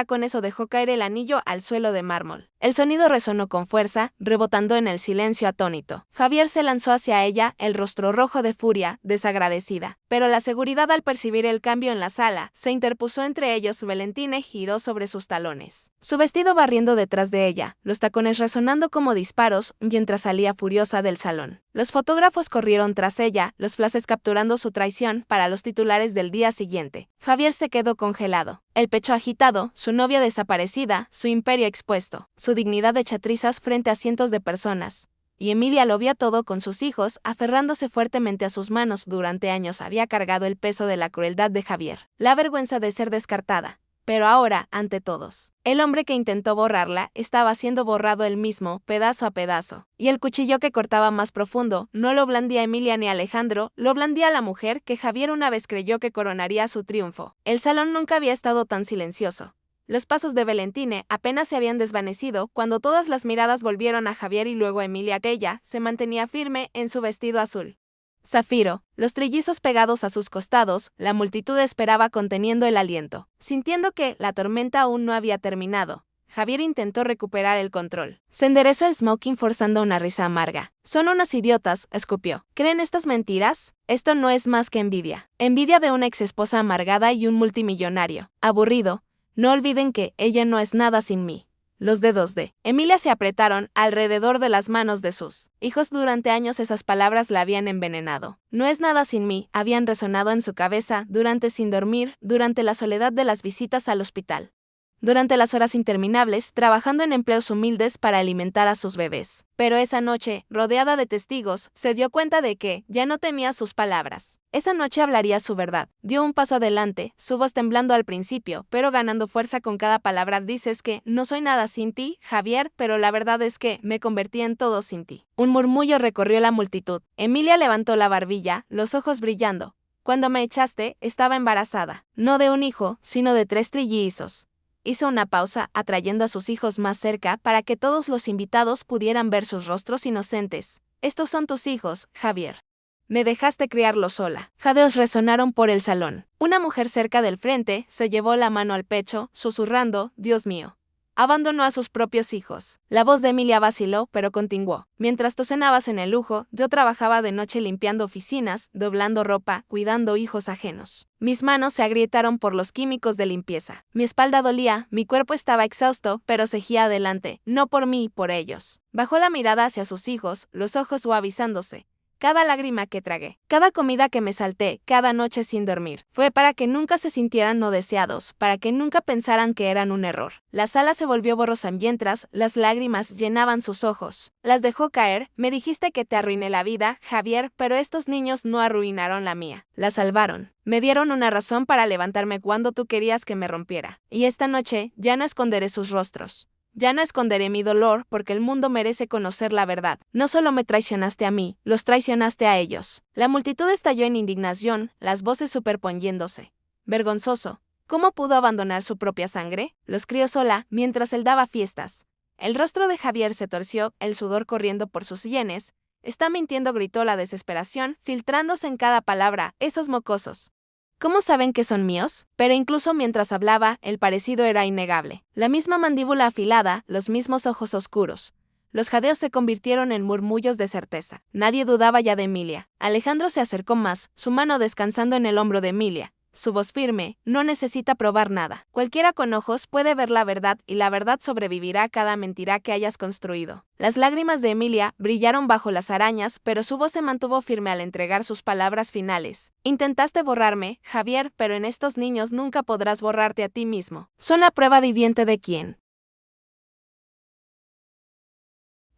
Con eso dejó caer el anillo al suelo de mármol. El sonido resonó con fuerza, rebotando en el silencio atónito. Javier se lanzó hacia ella, el rostro rojo de furia, desagradecida. Pero la seguridad, al percibir el cambio en la sala, se interpuso entre ellos. Valentine giró sobre sus talones, su vestido barriendo detrás de ella, los tacones resonando como disparos, mientras salía furiosa del salón. Los fotógrafos corrieron tras ella, los flashes capturando su traición para los titulares del día siguiente. Javier se quedó congelado, el pecho agitado, su novia desaparecida, su imperio expuesto, su dignidad hecha trizas frente a cientos de personas. Y Emilia lo vio todo con sus hijos, aferrándose fuertemente a sus manos. Durante años había cargado el peso de la crueldad de Javier, la vergüenza de ser descartada. Pero ahora, ante todos, el hombre que intentó borrarla estaba siendo borrado él mismo, pedazo a pedazo. Y el cuchillo que cortaba más profundo no lo blandía Emilia ni Alejandro, lo blandía la mujer que Javier una vez creyó que coronaría su triunfo. El salón nunca había estado tan silencioso. Los pasos de Valentine apenas se habían desvanecido cuando todas las miradas volvieron a Javier y luego a Emilia. Ella se mantenía firme en su vestido azul zafiro, los trillizos pegados a sus costados. La multitud esperaba conteniendo el aliento, sintiendo que la tormenta aún no había terminado. Javier intentó recuperar el control. Se enderezó el smoking forzando una risa amarga. Son unos idiotas, escupió. ¿Creen estas mentiras? Esto no es más que envidia. Envidia de una exesposa amargada y un multimillonario aburrido. No olviden que ella no es nada sin mí. Los dedos de Emilia se apretaron alrededor de las manos de sus hijos. Durante años esas palabras la habían envenenado. No es nada sin mí, habían resonado en su cabeza durante sin dormir, durante la soledad de las visitas al hospital, durante las horas interminables trabajando en empleos humildes para alimentar a sus bebés. Pero esa noche, rodeada de testigos, se dio cuenta de que ya no temía sus palabras. Esa noche hablaría su verdad. Dio un paso adelante, su voz temblando al principio, pero ganando fuerza con cada palabra. Dices que no soy nada sin ti, Javier, pero la verdad es que me convertí en todo sin ti. Un murmullo recorrió la multitud. Emilia levantó la barbilla, los ojos brillando. Cuando me echaste, estaba embarazada. No de un hijo, sino de 3 trillizos. Hizo una pausa, atrayendo a sus hijos más cerca para que todos los invitados pudieran ver sus rostros inocentes. Estos son tus hijos, Javier. Me dejaste criarlos sola. Jadeos resonaron por el salón. Una mujer cerca del frente se llevó la mano al pecho, susurrando, Dios mío. Abandonó a sus propios hijos. La voz de Emilia vaciló, pero continuó. Mientras tú cenabas en el lujo, yo trabajaba de noche limpiando oficinas, doblando ropa, cuidando hijos ajenos. Mis manos se agrietaron por los químicos de limpieza. Mi espalda dolía, mi cuerpo estaba exhausto, pero seguía adelante, no por mí, por ellos. Bajó la mirada hacia sus hijos, los ojos suavizándose. Cada lágrima que tragué, cada comida que me salté, cada noche sin dormir, fue para que nunca se sintieran no deseados, para que nunca pensaran que eran un error. La sala se volvió borrosa mientras las lágrimas llenaban sus ojos. Las dejó caer. Me dijiste que te arruiné la vida, Javier, pero estos niños no arruinaron la mía. La salvaron. Me dieron una razón para levantarme cuando tú querías que me rompiera. Y esta noche ya no esconderé sus rostros. Ya no esconderé mi dolor porque el mundo merece conocer la verdad. No solo me traicionaste a mí, los traicionaste a ellos. La multitud estalló en indignación, las voces superponiéndose. Vergonzoso. ¿Cómo pudo abandonar su propia sangre? Los crió sola mientras él daba fiestas. El rostro de Javier se torció, el sudor corriendo por sus sienes. Está mintiendo, gritó la desesperación, filtrándose en cada palabra. Esos mocosos. ¿Cómo saben que son míos? Pero incluso mientras hablaba, el parecido era innegable. La misma mandíbula afilada, los mismos ojos oscuros. Los jadeos se convirtieron en murmullos de certeza. Nadie dudaba ya de Emilia. Alejandro se acercó más, su mano descansando en el hombro de Emilia. su voz firme, no necesita probar nada. Cualquiera con ojos puede ver la verdad y la verdad sobrevivirá a cada mentira que hayas construido. Las lágrimas de Emilia brillaron bajo las arañas, pero su voz se mantuvo firme al entregar sus palabras finales. Intentaste borrarme, Javier, pero en estos niños nunca podrás borrarte a ti mismo. Son la prueba viviente de quién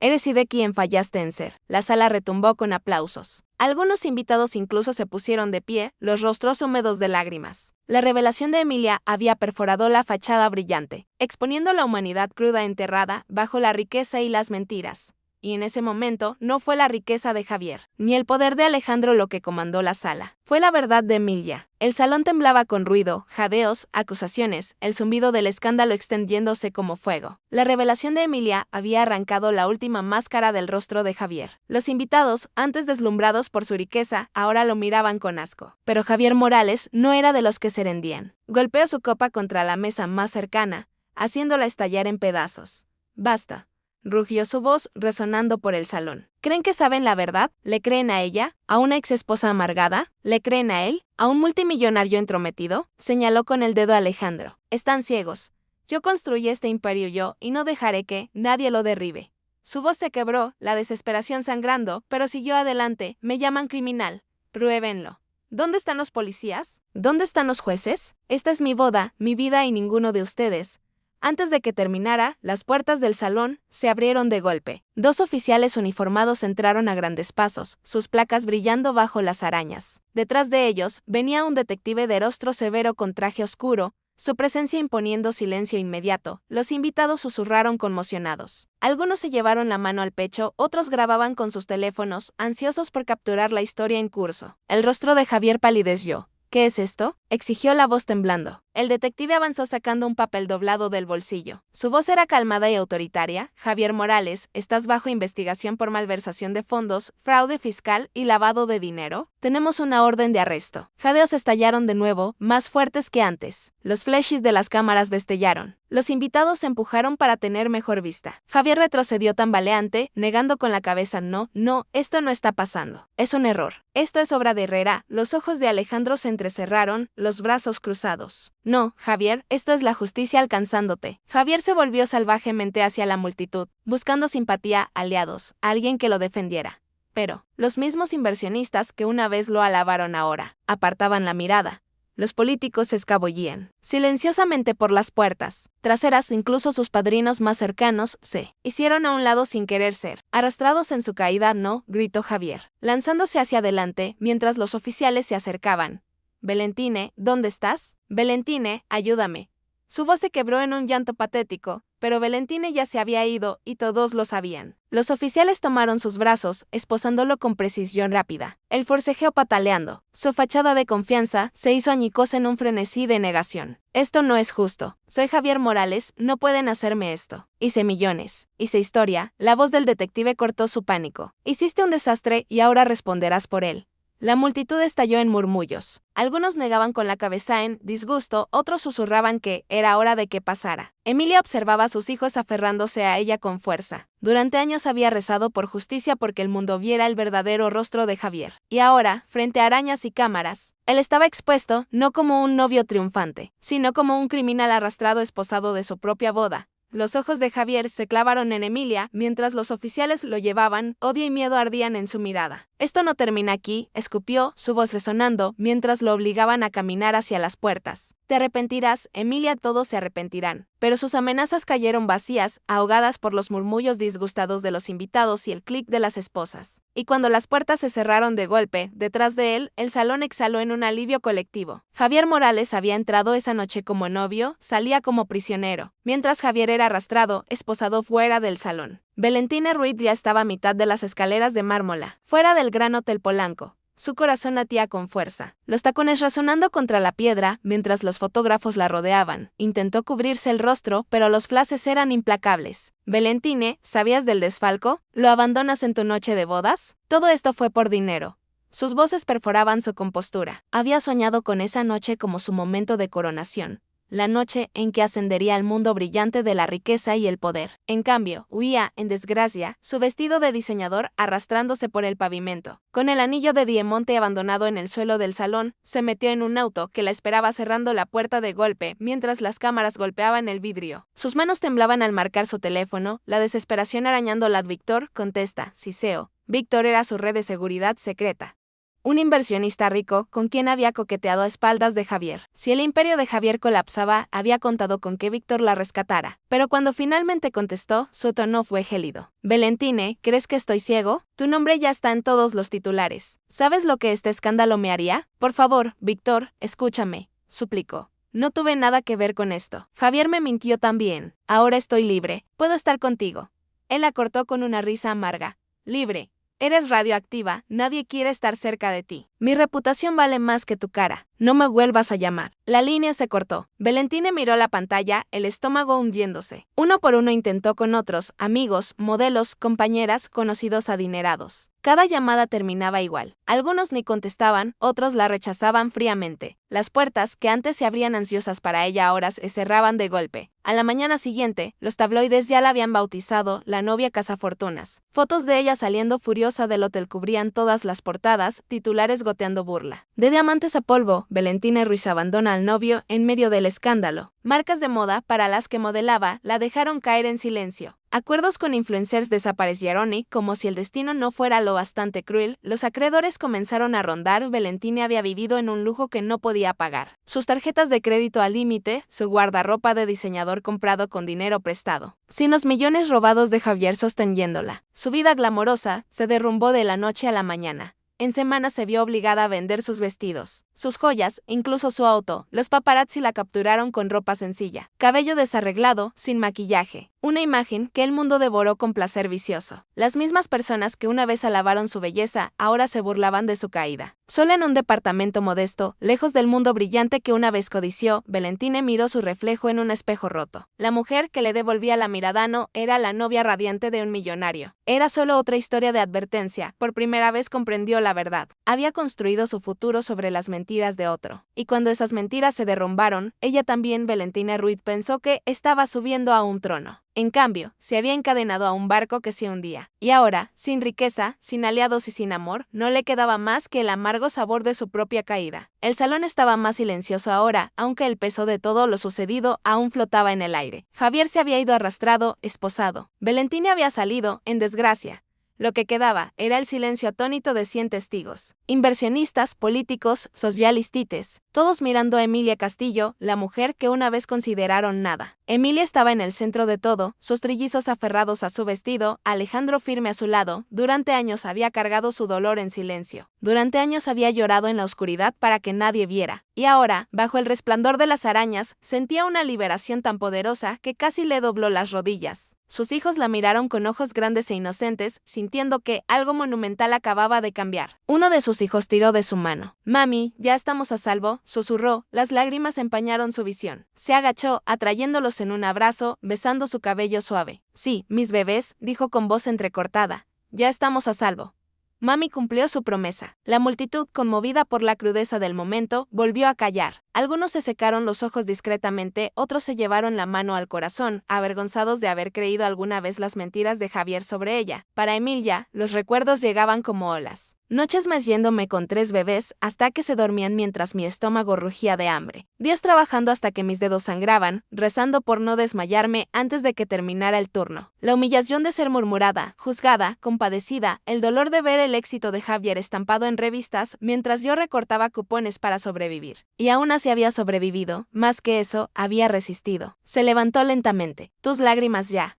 eres y de quién fallaste en ser. La sala retumbó con aplausos. Algunos invitados incluso se pusieron de pie, los rostros húmedos de lágrimas. La revelación de Emilia había perforado la fachada brillante, exponiendo la humanidad cruda enterrada bajo la riqueza y las mentiras. Y en ese momento no fue la riqueza de Javier, ni el poder de Alejandro lo que comandó la sala. Fue la verdad de Emilia. El salón temblaba con ruido, jadeos, acusaciones, el zumbido del escándalo extendiéndose como fuego. La revelación de Emilia había arrancado la última máscara del rostro de Javier. Los invitados, antes deslumbrados por su riqueza, ahora lo miraban con asco. Pero Javier Morales no era de los que se rendían. Golpeó su copa contra la mesa más cercana, haciéndola estallar en pedazos. «Basta», rugió su voz, resonando por el salón. ¿Creen que saben la verdad? ¿Le creen a ella? ¿A una ex esposa amargada? ¿Le creen a él? ¿A un multimillonario entrometido? Señaló con el dedo a Alejandro. Están ciegos. Yo construí este imperio yo y no dejaré que nadie lo derribe. Su voz se quebró, la desesperación sangrando, pero siguió adelante. Me llaman criminal. Pruébenlo. ¿Dónde están los policías? ¿Dónde están los jueces? Esta es mi boda, mi vida y ninguno de ustedes. Antes de que terminara, las puertas del salón se abrieron de golpe. Dos oficiales uniformados entraron a grandes pasos, sus placas brillando bajo las arañas. Detrás de ellos venía un detective de rostro severo con traje oscuro, su presencia imponiendo silencio inmediato. Los invitados susurraron conmocionados. Algunos se llevaron la mano al pecho, otros grababan con sus teléfonos, ansiosos por capturar la historia en curso. El rostro de Javier palideció. ¿Qué es esto?, exigió la voz temblando. El detective avanzó sacando un papel doblado del bolsillo. Su voz era calmada y autoritaria. Javier Morales, estás bajo investigación por malversación de fondos, fraude fiscal y lavado de dinero. Tenemos una orden de arresto. Jadeos estallaron de nuevo, más fuertes que antes. Los flashes de las cámaras destellaron. Los invitados se empujaron para tener mejor vista. Javier retrocedió tambaleante, negando con la cabeza no, esto no está pasando. Es un error. Esto es obra de Herrera. Los ojos de Alejandro se entrecerraron, los brazos cruzados. No, Javier, esto es la justicia alcanzándote. Javier se volvió salvajemente hacia la multitud, buscando simpatía, aliados, alguien que lo defendiera. Pero, los mismos inversionistas que una vez lo alabaron ahora, apartaban la mirada. Los políticos se escabullían silenciosamente por las puertas traseras, incluso sus padrinos más cercanos se hicieron a un lado sin querer ser arrastrados en su caída. No, gritó Javier, lanzándose hacia adelante mientras los oficiales se acercaban. Valentine, ¿dónde estás? Valentine, ayúdame. Su voz se quebró en un llanto patético, pero Valentine ya se había ido y todos lo sabían. Los oficiales tomaron sus brazos, esposándolo con precisión rápida. El forcejeó pataleando. Su fachada de confianza se hizo añicos en un frenesí de negación. Esto no es justo. Soy Javier Morales, no pueden hacerme esto. Hice millones. Hice historia. La voz del detective cortó su pánico. Hiciste un desastre y ahora responderás por él. La multitud estalló en murmullos. Algunos negaban con la cabeza en disgusto, otros susurraban que era hora de que pasara. Emilia observaba a sus hijos aferrándose a ella con fuerza. Durante años había rezado por justicia porque el mundo viera el verdadero rostro de Javier. Y ahora, frente a arañas y cámaras, él estaba expuesto no como un novio triunfante, sino como un criminal arrastrado esposado de su propia boda. Los ojos de Javier se clavaron en Emilia mientras los oficiales lo llevaban, odio y miedo ardían en su mirada. Esto no termina aquí, escupió, su voz resonando, mientras lo obligaban a caminar hacia las puertas. Te arrepentirás, Emilia, todos se arrepentirán. Pero sus amenazas cayeron vacías, ahogadas por los murmullos disgustados de los invitados y el clic de las esposas. Y cuando las puertas se cerraron de golpe, detrás de él, el salón exhaló en un alivio colectivo. Javier Morales había entrado esa noche como novio, salía como prisionero, mientras Javier era arrastrado, esposado fuera del salón. Valentine Ruiz ya estaba a mitad de las escaleras de mármola, fuera del Gran Hotel Polanco. Su corazón latía con fuerza, los tacones resonando contra la piedra mientras los fotógrafos la rodeaban. Intentó cubrirse el rostro, pero los flashes eran implacables. Valentine, ¿sabías del desfalco? ¿Lo abandonas en tu noche de bodas? Todo esto fue por dinero. Sus voces perforaban su compostura. Había soñado con esa noche como su momento de coronación. la noche en que ascendería al mundo brillante de la riqueza y el poder. En cambio, huía, en desgracia, su vestido de diseñador arrastrándose por el pavimento. Con el anillo de diamante abandonado en el suelo del salón, se metió en un auto que la esperaba cerrando la puerta de golpe mientras las cámaras golpeaban el vidrio. Sus manos temblaban al marcar su teléfono, la desesperación arañándola. Víctor, contesta, Siseo. Víctor era su red de seguridad secreta. Un inversionista rico con quien había coqueteado a espaldas de Javier. Si el imperio de Javier colapsaba, había contado con que Víctor la rescatara. Pero cuando finalmente contestó, su tono fue gélido. Valentine, ¿crees que estoy ciego? Tu nombre ya está en todos los titulares. ¿Sabes lo que este escándalo me haría? Por favor, Víctor, escúchame, suplicó. No tuve nada que ver con esto. Javier me mintió también. Ahora estoy libre. Puedo estar contigo. Él la cortó con una risa amarga. Libre. Eres radioactiva, nadie quiere estar cerca de ti. Mi reputación vale más que tu cara. No me vuelvas a llamar. La línea se cortó. Valentine miró la pantalla, el estómago hundiéndose. Uno por uno intentó con otros, amigos, modelos, compañeras, conocidos adinerados. Cada llamada terminaba igual. Algunos ni contestaban, otros la rechazaban fríamente. Las puertas, que antes se abrían ansiosas para ella, ahora se cerraban de golpe. A la mañana siguiente, los tabloides ya la habían bautizado la novia cazafortunas. Fotos de ella saliendo furiosa del hotel cubrían todas las portadas, titulares goteando burla. De diamantes a polvo, Valentine Ruiz abandona al novio en medio del escándalo. Marcas de moda para las que modelaba la dejaron caer en silencio. Acuerdos con influencers desaparecieron y, como si el destino no fuera lo bastante cruel, los acreedores comenzaron a rondar. Valentine había vivido en un lujo que no podía pagar. Sus tarjetas de crédito al límite, su guardarropa de diseñador comprado con dinero prestado. Sin los millones robados de Javier sosteniéndola. Su vida glamorosa se derrumbó de la noche a la mañana. En semanas se vio obligada a vender sus vestidos, sus joyas, incluso su auto. Los paparazzi la capturaron con ropa sencilla, cabello desarreglado, sin maquillaje. Una imagen que el mundo devoró con placer vicioso. Las mismas personas que una vez alabaron su belleza, ahora se burlaban de su caída. Sola en un departamento modesto, lejos del mundo brillante que una vez codició, Valentine miró su reflejo en un espejo roto. La mujer que le devolvía la mirada no era la novia radiante de un millonario. Era solo otra historia de advertencia. Por primera vez comprendió la verdad. Había construido su futuro sobre las mentiras de otro. Y cuando esas mentiras se derrumbaron, ella también, Valentine Ruiz, pensó que estaba subiendo a un trono. En cambio, se había encadenado a un barco que se hundía. Y ahora, sin riqueza, sin aliados y sin amor, no le quedaba más que el amargo sabor de su propia caída. El salón estaba más silencioso ahora, aunque el peso de todo lo sucedido aún flotaba en el aire. Javier se había ido arrastrado, esposado. Valentine había salido, en desgracia. Lo que quedaba era el silencio atónito de 100 testigos. Inversionistas, políticos, socialistites, todos mirando a Emilia Castillo, la mujer que una vez consideraron nada. Emilia estaba en el centro de todo, sus trillizos aferrados a su vestido, Alejandro firme a su lado. Durante años había cargado su dolor en silencio. Durante años había llorado en la oscuridad para que nadie viera. Y ahora, bajo el resplandor de las arañas, sentía una liberación tan poderosa que casi le dobló las rodillas. Sus hijos la miraron con ojos grandes e inocentes, sintiendo que algo monumental acababa de cambiar. Uno de sus hijos tiró de su mano. «Mami, ya estamos a salvo», susurró. Las lágrimas empañaron su visión. Se agachó, atrayéndolos en un abrazo, besando su cabello suave. «Sí, mis bebés», dijo con voz entrecortada. «Ya estamos a salvo». Mami cumplió su promesa. La multitud, conmovida por la crudeza del momento, volvió a callar. Algunos se secaron los ojos discretamente, otros se llevaron la mano al corazón, avergonzados de haber creído alguna vez las mentiras de Javier sobre ella. Para Emilia, los recuerdos llegaban como olas. Noches más yéndome con 3 bebés hasta que se dormían mientras mi estómago rugía de hambre. Días trabajando hasta que mis dedos sangraban, rezando por no desmayarme antes de que terminara el turno. La humillación de ser murmurada, juzgada, compadecida, el dolor de ver el éxito de Javier estampado en revistas mientras yo recortaba cupones para sobrevivir. Y aún así había sobrevivido, más que eso, había resistido. Se levantó lentamente. «Tus lágrimas ya».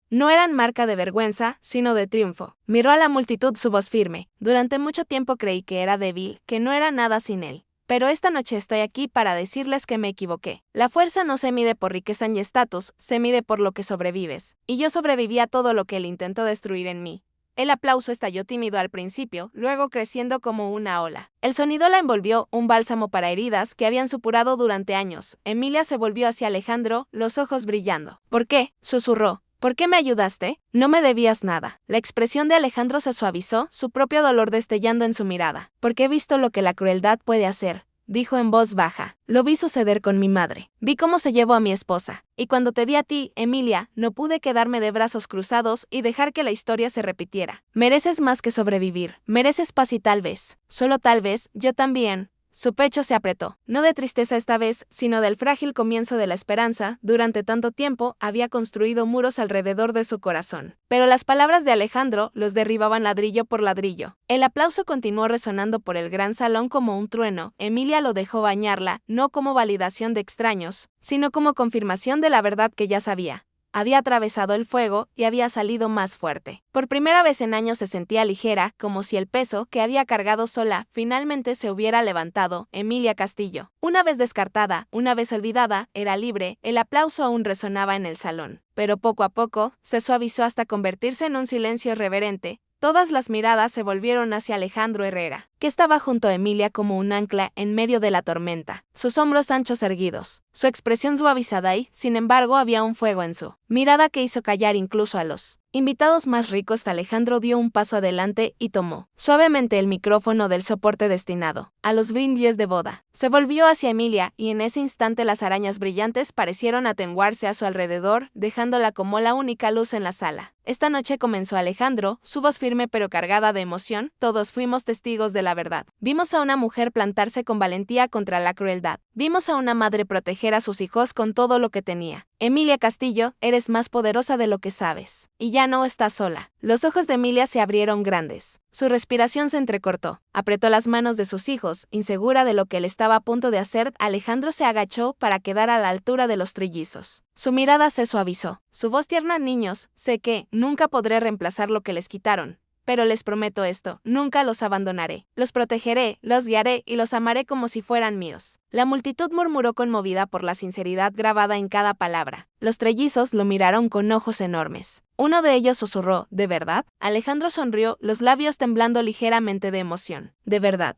No eran marca de vergüenza, sino de triunfo. Miró a la multitud, su voz firme. «Durante mucho tiempo creí que era débil, que no era nada sin él. Pero esta noche estoy aquí para decirles que me equivoqué. La fuerza no se mide por riqueza ni estatus, se mide por lo que sobrevives. Y yo sobreviví a todo lo que él intentó destruir en mí». El aplauso estalló tímido al principio, luego creciendo como una ola. El sonido la envolvió, un bálsamo para heridas que habían supurado durante años. Emilia se volvió hacia Alejandro, los ojos brillando. «¿Por qué?», susurró. «¿Por qué me ayudaste? No me debías nada». La expresión de Alejandro se suavizó, su propio dolor destellando en su mirada. «Porque he visto lo que la crueldad puede hacer», dijo en voz baja. Lo vi suceder con mi madre. Vi cómo se llevó a mi esposa. Y cuando te vi a ti, Emilia, no pude quedarme de brazos cruzados y dejar que la historia se repitiera. Mereces más que sobrevivir. Mereces paz y tal vez, solo tal vez, yo también. Su pecho se apretó, no de tristeza esta vez, sino del frágil comienzo de la esperanza. Durante tanto tiempo había construido muros alrededor de su corazón. Pero las palabras de Alejandro los derribaban ladrillo por ladrillo. El aplauso continuó resonando por el gran salón como un trueno. Emilia lo dejó bañarla, no como validación de extraños, sino como confirmación de la verdad que ya sabía. Había atravesado el fuego y había salido más fuerte. Por primera vez en años se sentía ligera, como si el peso que había cargado sola finalmente se hubiera levantado. Emilia Castillo, una vez descartada, una vez olvidada, era libre. El aplauso aún resonaba en el salón, pero poco a poco se suavizó hasta convertirse en un silencio reverente. Todas las miradas se volvieron hacia Alejandro Herrera, que estaba junto a Emilia como un ancla en medio de la tormenta, sus hombros anchos erguidos, su expresión suavizada y, sin embargo, había un fuego en su mirada que hizo callar incluso a los invitados más ricos. Alejandro dio un paso adelante y tomó suavemente el micrófono del soporte destinado a los brindis de boda. Se volvió hacia Emilia y en ese instante las arañas brillantes parecieron atenguarse a su alrededor, dejándola como la única luz en la sala. Esta noche comenzó Alejandro, su voz firme pero cargada de emoción. Todos fuimos testigos de la verdad. Vimos a una mujer plantarse con valentía contra la crueldad. Vimos a una madre proteger a sus hijos con todo lo que tenía. Emilia Castillo, eres más poderosa de lo que sabes. Y ya no estás sola. Los ojos de Emilia se abrieron grandes. Su respiración se entrecortó. Apretó las manos de sus hijos, insegura de lo que él estaba a punto de hacer. Alejandro se agachó para quedar a la altura de los trillizos. Su mirada se suavizó. Su voz tierna: niños, sé que nunca podré reemplazar lo que les quitaron. Pero les prometo esto, nunca los abandonaré. Los protegeré, los guiaré y los amaré como si fueran míos. La multitud murmuró conmovida por la sinceridad grabada en cada palabra. Los trellizos lo miraron con ojos enormes. Uno de ellos susurró: ¿de verdad? Alejandro sonrió, los labios temblando ligeramente de emoción. ¿De verdad?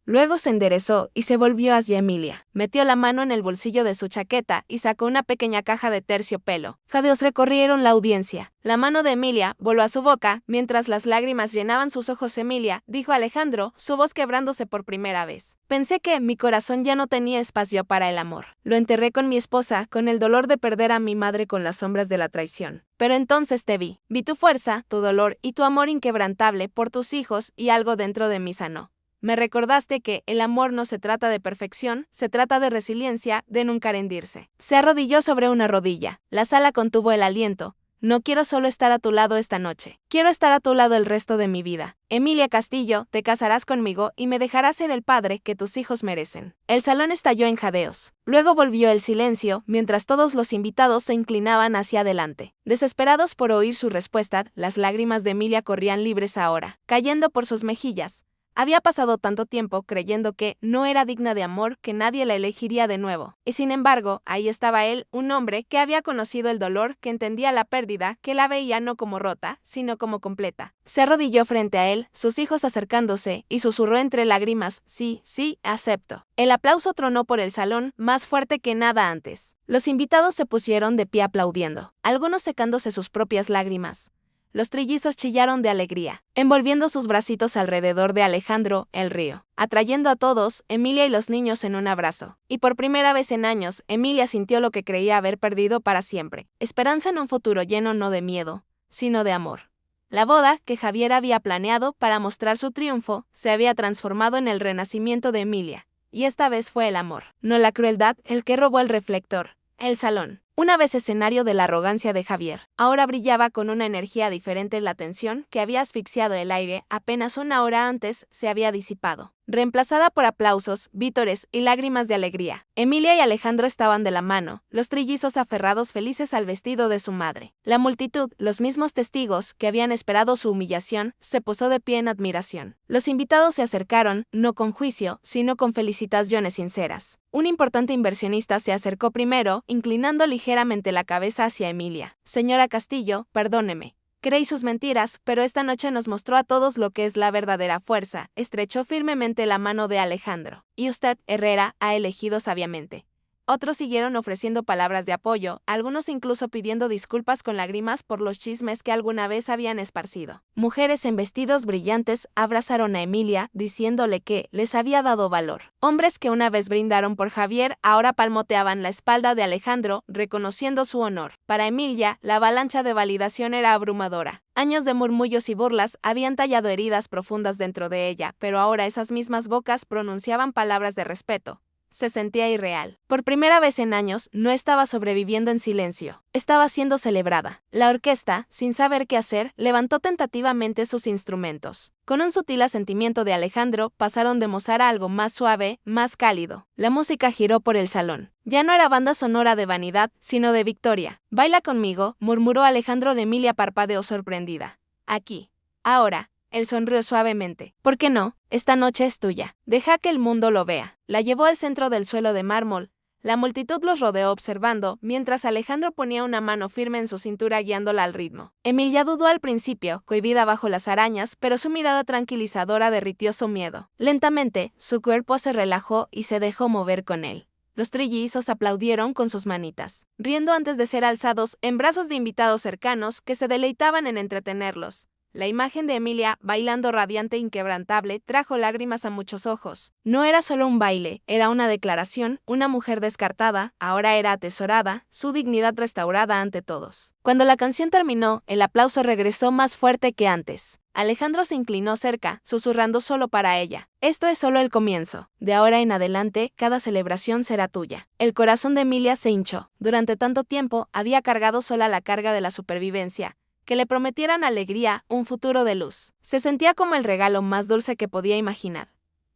Luego se enderezó y se volvió hacia Emilia. Metió la mano en el bolsillo de su chaqueta y sacó una pequeña caja de terciopelo. Jadeos recorrieron la audiencia. La mano de Emilia voló a su boca, mientras las lágrimas llenaban sus ojos. Emilia, dijo Alejandro, su voz quebrándose por primera vez. Pensé que mi corazón ya no tenía espacio para el amor. Lo enterré con mi esposa, con el dolor de perder a mi madre, con las sombras de la traición. Pero entonces te vi. Vi tu fuerza, tu dolor y tu amor inquebrantable por tus hijos, y algo dentro de mí sanó. Me recordaste que el amor no se trata de perfección, se trata de resiliencia, de nunca rendirse. Se arrodilló sobre una rodilla. La sala contuvo el aliento. No quiero solo estar a tu lado esta noche. Quiero estar a tu lado el resto de mi vida. Emilia Castillo, te casarás conmigo y me dejarás ser el padre que tus hijos merecen. El salón estalló en jadeos. Luego volvió el silencio, mientras todos los invitados se inclinaban hacia adelante. Desesperados por oír su respuesta, las lágrimas de Emilia corrían libres ahora, cayendo por sus mejillas. Había pasado tanto tiempo creyendo que no era digna de amor, que nadie la elegiría de nuevo. Y sin embargo, ahí estaba él, un hombre que había conocido el dolor, que entendía la pérdida, que la veía no como rota, sino como completa. Se arrodilló frente a él, sus hijos acercándose, y susurró entre lágrimas: sí, sí, acepto. El aplauso tronó por el salón, más fuerte que nada antes. Los invitados se pusieron de pie aplaudiendo, algunos secándose sus propias lágrimas. Los trillizos chillaron de alegría, envolviendo sus bracitos alrededor de Alejandro, el río, atrayendo a todos, Emilia y los niños en un abrazo. Y por primera vez en años, Emilia sintió lo que creía haber perdido para siempre: esperanza en un futuro lleno no de miedo, sino de amor. La boda, que Javier había planeado para mostrar su triunfo, se había transformado en el renacimiento de Emilia. Y esta vez fue el amor, no la crueldad, el que robó el reflector. El salón, una vez escenario de la arrogancia de Javier, ahora brillaba con una energía diferente. La tensión que había asfixiado el aire apenas una hora antes se había disipado, reemplazada por aplausos, vítores y lágrimas de alegría. Emilia y Alejandro estaban de la mano, los trillizos aferrados felices al vestido de su madre. La multitud, los mismos testigos que habían esperado su humillación, se posó de pie en admiración. Los invitados se acercaron, no con juicio, sino con felicitaciones sinceras. Un importante inversionista se acercó primero, inclinando ligeramente la cabeza hacia Emilia. Señora Castillo, perdóneme. Creí sus mentiras, pero esta noche nos mostró a todos lo que es la verdadera fuerza. Estrechó firmemente la mano de Alejandro. Y usted, Herrera, ha elegido sabiamente. Otros siguieron ofreciendo palabras de apoyo, algunos incluso pidiendo disculpas con lágrimas por los chismes que alguna vez habían esparcido. Mujeres en vestidos brillantes abrazaron a Emilia, diciéndole que les había dado valor. Hombres que una vez brindaron por Javier ahora palmoteaban la espalda de Alejandro, reconociendo su honor. Para Emilia, la avalancha de validación era abrumadora. Años de murmullos y burlas habían tallado heridas profundas dentro de ella, pero ahora esas mismas bocas pronunciaban palabras de respeto. Se sentía irreal. Por primera vez en años, no estaba sobreviviendo en silencio. Estaba siendo celebrada. La orquesta, sin saber qué hacer, levantó tentativamente sus instrumentos. Con un sutil asentimiento de Alejandro, pasaron de Mozart a algo más suave, más cálido. La música giró por el salón. Ya no era banda sonora de vanidad, sino de victoria. «Baila conmigo», murmuró Alejandro de Emilia parpadeó sorprendida. «Aquí. Ahora». Él sonrió suavemente. «¿Por qué no? Esta noche es tuya. Deja que el mundo lo vea». La llevó al centro del suelo de mármol. La multitud los rodeó observando, mientras Alejandro ponía una mano firme en su cintura guiándola al ritmo. Emilia dudó al principio, cohibida bajo las arañas, pero su mirada tranquilizadora derritió su miedo. Lentamente, su cuerpo se relajó y se dejó mover con él. Los trillizos aplaudieron con sus manitas, riendo antes de ser alzados en brazos de invitados cercanos que se deleitaban en entretenerlos. La imagen de Emilia, bailando radiante e inquebrantable, trajo lágrimas a muchos ojos. No era solo un baile, era una declaración, una mujer descartada, ahora era atesorada, su dignidad restaurada ante todos. Cuando la canción terminó, el aplauso regresó más fuerte que antes. Alejandro se inclinó cerca, susurrando solo para ella. «Esto es solo el comienzo. De ahora en adelante, cada celebración será tuya». El corazón de Emilia se hinchó. Durante tanto tiempo, había cargado sola la carga de la supervivencia. Que le prometieran alegría, un futuro de luz. Se sentía como el regalo más dulce que podía imaginar.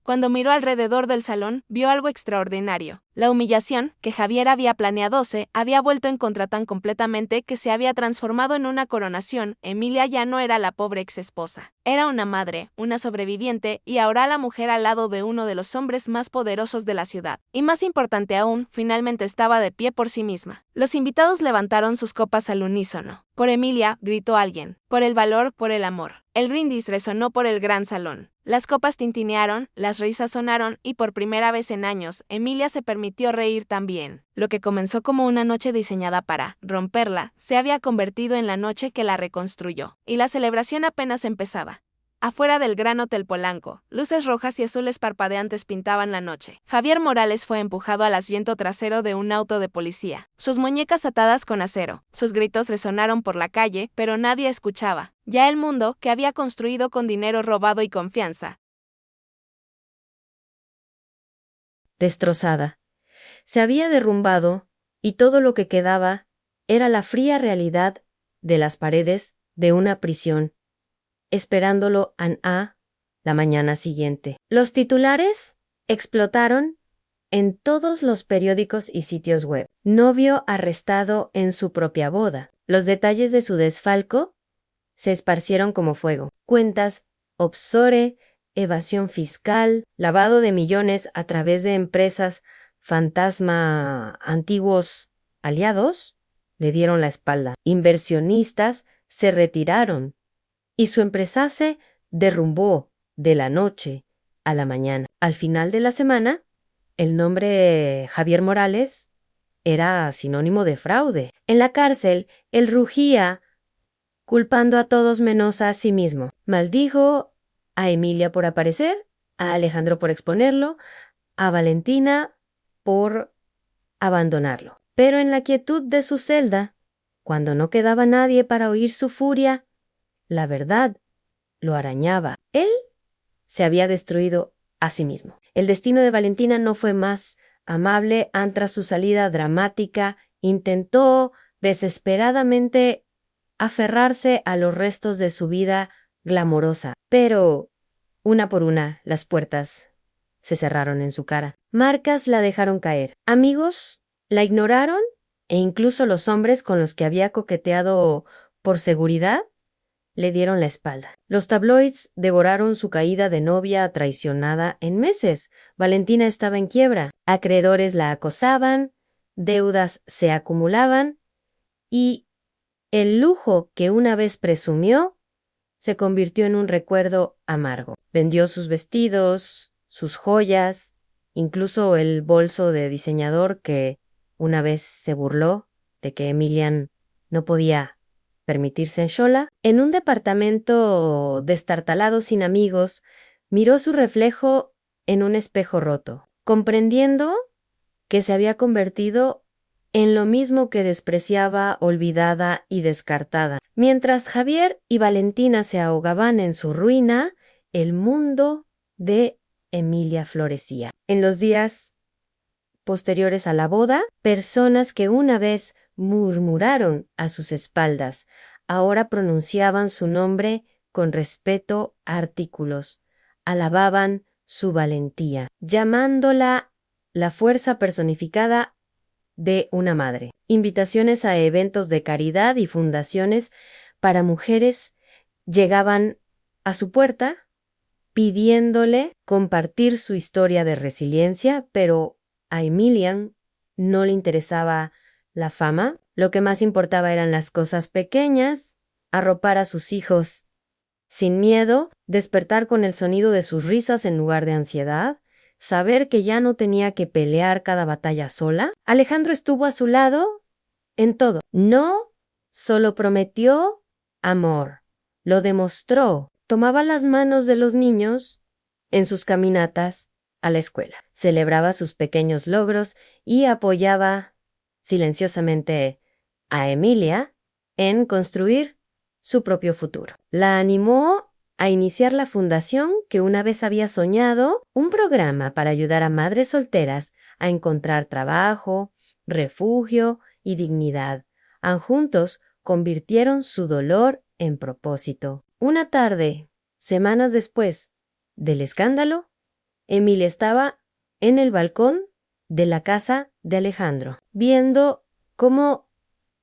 Cuando miró alrededor del salón, vio algo extraordinario. La humillación, que Javier había planeado, se había vuelto en contra tan completamente que se había transformado en una coronación. Emilia ya no era la pobre exesposa. Era una madre, una sobreviviente, y ahora la mujer al lado de uno de los hombres más poderosos de la ciudad. Y más importante aún, finalmente estaba de pie por sí misma. Los invitados levantaron sus copas al unísono. «Por Emilia», gritó alguien. «Por el valor, por el amor». El brindis resonó por el gran salón. Las copas tintinearon, las risas sonaron, y por primera vez en años, Emilia se permitió reír también. Lo que comenzó como una noche diseñada para romperla, se había convertido en la noche que la reconstruyó. Y la celebración apenas empezaba. Afuera del Gran Hotel Polanco, luces rojas y azules parpadeantes pintaban la noche. Javier Morales fue empujado al asiento trasero de un auto de policía, sus muñecas atadas con acero. Sus gritos resonaron por la calle, pero nadie escuchaba. Ya el mundo, que había construido con dinero robado y confianza, destrozada, se había derrumbado y todo lo que quedaba era la fría realidad de las paredes de una prisión, esperándolo a la mañana siguiente. Los titulares explotaron en todos los periódicos y sitios web. Novio arrestado en su propia boda. Los detalles de su desfalco se esparcieron como fuego. Cuentas offshore, evasión fiscal, lavado de millones a través de empresas fantasma, antiguos aliados le dieron la espalda. Inversionistas se retiraron y su empresa se derrumbó de la noche a la mañana. Al final de la semana, el nombre Javier Morales era sinónimo de fraude. En la cárcel, él rugía, culpando a todos menos a sí mismo. Maldijo a Emilia por aparecer, a Alejandro por exponerlo, a Valentina por abandonarlo. Pero en la quietud de su celda, cuando no quedaba nadie para oír su furia, la verdad lo arañaba. Él se había destruido a sí mismo. El destino de Valentina no fue más amable. Tras su salida dramática, intentó desesperadamente aferrarse a los restos de su vida glamorosa, pero una por una las puertas se cerraron en su cara. Marcas la dejaron caer. Amigos la ignoraron e incluso los hombres con los que había coqueteado por seguridad le dieron la espalda. Los tabloids devoraron su caída de novia traicionada en meses. Valentina estaba en quiebra. Acreedores la acosaban, deudas se acumulaban y el lujo que una vez presumió se convirtió en un recuerdo amargo. Vendió sus vestidos, sus joyas, incluso el bolso de diseñador que una vez se burló de que Emilian no podía permitirse en Xola. En un departamento destartalado sin amigos, miró su reflejo en un espejo roto, comprendiendo que se había convertido en lo mismo que despreciaba, olvidada y descartada. Mientras Javier y Valentina se ahogaban en su ruina, el mundo de Emilia florecía. En los días posteriores a la boda, personas que una vez murmuraron a sus espaldas, ahora pronunciaban su nombre con respeto artículos, alababan su valentía, llamándola la fuerza personificada de una madre. Invitaciones a eventos de caridad y fundaciones para mujeres llegaban a su puerta pidiéndole compartir su historia de resiliencia, pero a Emilian no le interesaba la fama. Lo que más importaba eran las cosas pequeñas, arropar a sus hijos sin miedo, despertar con el sonido de sus risas en lugar de ansiedad, saber que ya no tenía que pelear cada batalla sola. Alejandro estuvo a su lado en todo. No solo prometió amor, lo demostró. Tomaba las manos de los niños en sus caminatas a la escuela, celebraba sus pequeños logros y apoyaba silenciosamente a Emilia en construir su propio futuro. La animó a iniciar la fundación que una vez había soñado, un programa para ayudar a madres solteras a encontrar trabajo, refugio y dignidad. Juntos convirtieron su dolor en propósito. Una tarde, semanas después del escándalo, Emilia estaba en el balcón de la casa de Alejandro, viendo cómo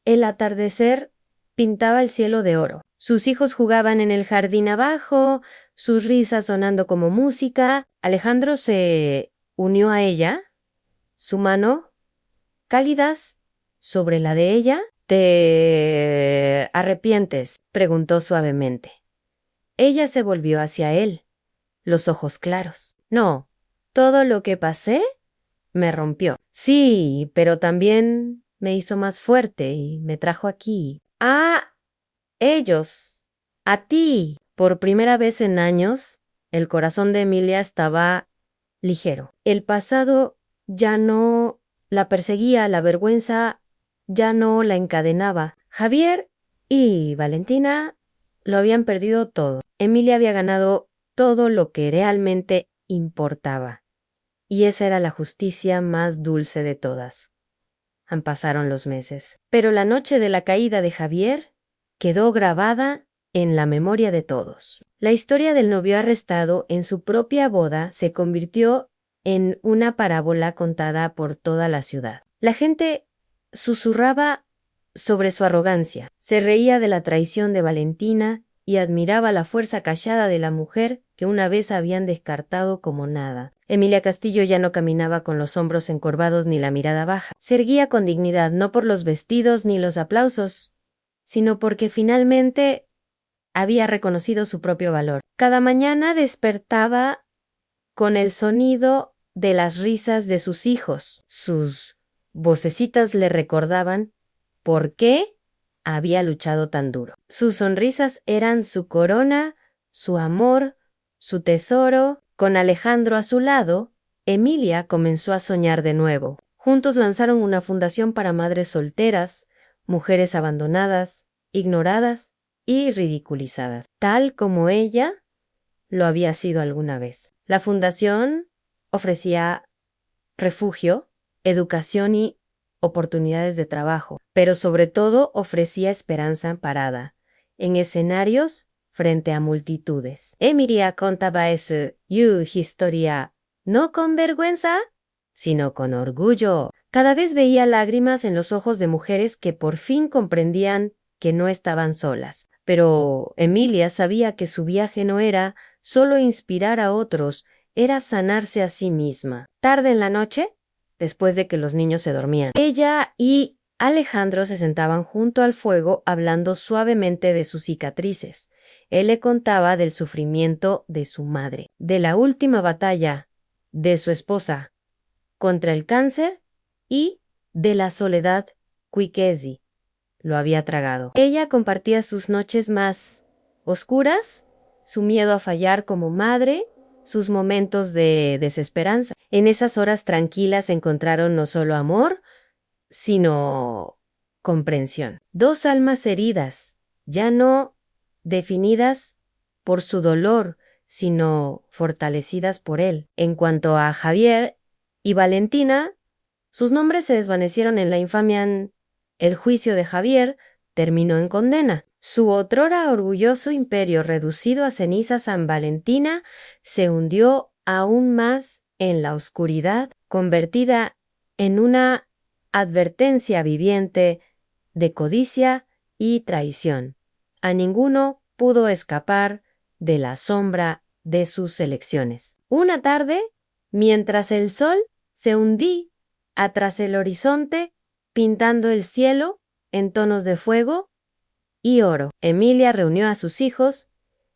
el atardecer pintaba el cielo de oro. Sus hijos jugaban en el jardín abajo, sus risas sonando como música. Alejandro se unió a ella, su mano cálidas sobre la de ella. ¿Te arrepientes?, preguntó suavemente. Ella se volvió hacia él, los ojos claros. No, todo lo que pasé me rompió. Sí, pero también me hizo más fuerte y me trajo aquí. ¡A ellos! ¡A ti! Por primera vez en años, el corazón de Emilia estaba ligero. El pasado ya no la perseguía, la vergüenza ya no la encadenaba. Javier y Valentina lo habían perdido todo. Emilia había ganado todo lo que realmente importaba. Y esa era la justicia más dulce de todas. Pasaron los meses. Pero la noche de la caída de Javier quedó grabada en la memoria de todos. La historia del novio arrestado en su propia boda se convirtió en una parábola contada por toda la ciudad. La gente susurraba sobre su arrogancia, se reía de la traición de Valentina y admiraba la fuerza callada de la mujer que una vez habían descartado como nada. Emilia Castillo ya no caminaba con los hombros encorvados ni la mirada baja. Se erguía con dignidad, no por los vestidos ni los aplausos, sino porque finalmente había reconocido su propio valor. Cada mañana despertaba con el sonido de las risas de sus hijos. Sus vocecitas le recordaban por qué había luchado tan duro. Sus sonrisas eran su corona, su amor, su tesoro. Con Alejandro a su lado, Emilia comenzó a soñar de nuevo. Juntos lanzaron una fundación para madres solteras, mujeres abandonadas, ignoradas y ridiculizadas, tal como ella lo había sido alguna vez. La fundación ofrecía refugio, educación y oportunidades de trabajo, pero sobre todo ofrecía esperanza amparada en escenarios frente a multitudes. Emilia contaba su historia no con vergüenza, sino con orgullo. Cada vez veía lágrimas en los ojos de mujeres que por fin comprendían que no estaban solas. Pero Emilia sabía que su viaje no era solo inspirar a otros, era sanarse a sí misma. Tarde en la noche, después de que los niños se dormían, ella y Alejandro se sentaban junto al fuego hablando suavemente de sus cicatrices. Él le contaba del sufrimiento de su madre, de la última batalla de su esposa contra el cáncer y de la soledad, Quiquezi lo había tragado. Ella compartía sus noches más oscuras, su miedo a fallar como madre, sus momentos de desesperanza. En esas horas tranquilas encontraron no solo amor, sino comprensión. Dos almas heridas, ya no definidas por su dolor, sino fortalecidas por él. En cuanto a Javier y Valentina, sus nombres se desvanecieron en la infamia. El juicio de Javier terminó en condena. Su otrora orgulloso imperio, reducido a cenizas, San Valentina se hundió aún más en la oscuridad, convertida en una advertencia viviente de codicia y traición. A ninguno pudo escapar de la sombra de sus elecciones. Una tarde, mientras el sol se hundía atrás el horizonte, pintando el cielo en tonos de fuego y oro, Emilia reunió a sus hijos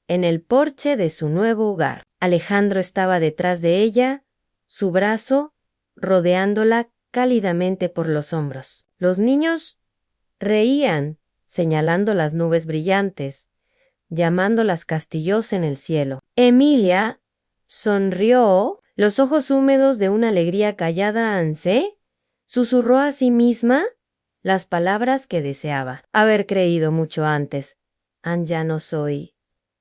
en el porche de su nuevo hogar. Alejandro estaba detrás de ella, su brazo rodeándola cálidamente por los hombros. Los niños reían, señalando las nubes brillantes, llamándolas castillos en el cielo. Emilia sonrió, los ojos húmedos de una alegría callada. Ansé susurró a sí misma las palabras que deseaba haber creído mucho antes. Ya no soy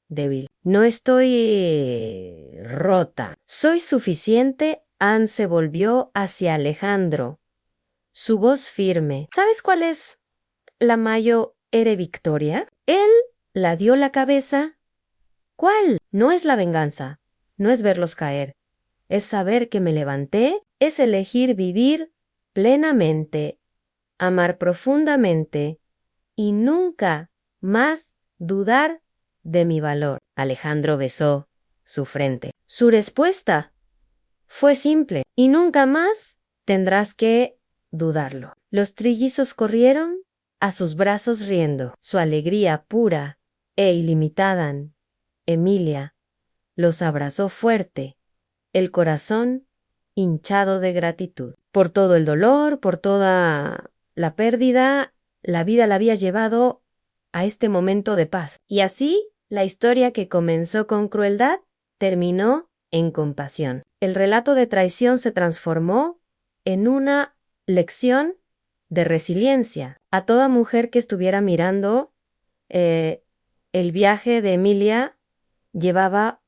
débil. No estoy rota. Soy suficiente. Anne se volvió hacia Alejandro, su voz firme. ¿Sabes cuál es la mayo ere victoria? Él la dio la cabeza. ¿Cuál? No es la venganza, no es verlos caer. Es saber que me levanté, es elegir vivir plenamente, amar profundamente y nunca más dudar de mi valor. Alejandro besó su frente. Su respuesta fue simple: y nunca más tendrás que dudarlo. Los trillizos corrieron a sus brazos riendo. Su alegría pura e ilimitada. Emilia los abrazó fuerte, el corazón hinchado de gratitud. Por todo el dolor, por toda la pérdida, la vida la había llevado a este momento de paz. Y así, la historia que comenzó con crueldad terminó en compasión. El relato de traición se transformó en una lección de resiliencia. A toda mujer que estuviera mirando, el viaje de Emilia llevaba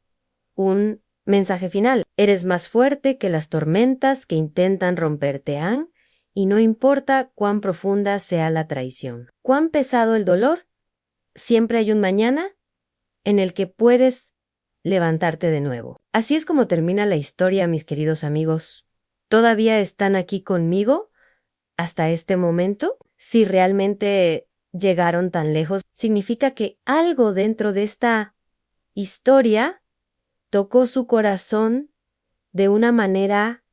un mensaje final. Eres más fuerte que las tormentas que intentan romperte, Anne, y no importa cuán profunda sea la traición, cuán pesado el dolor, siempre hay un mañana en el que puedes levantarte de nuevo. Así es como termina la historia, mis queridos amigos. ¿Todavía están aquí conmigo hasta este momento? Si realmente llegaron tan lejos, significa que algo dentro de esta historia tocó su corazón de una manera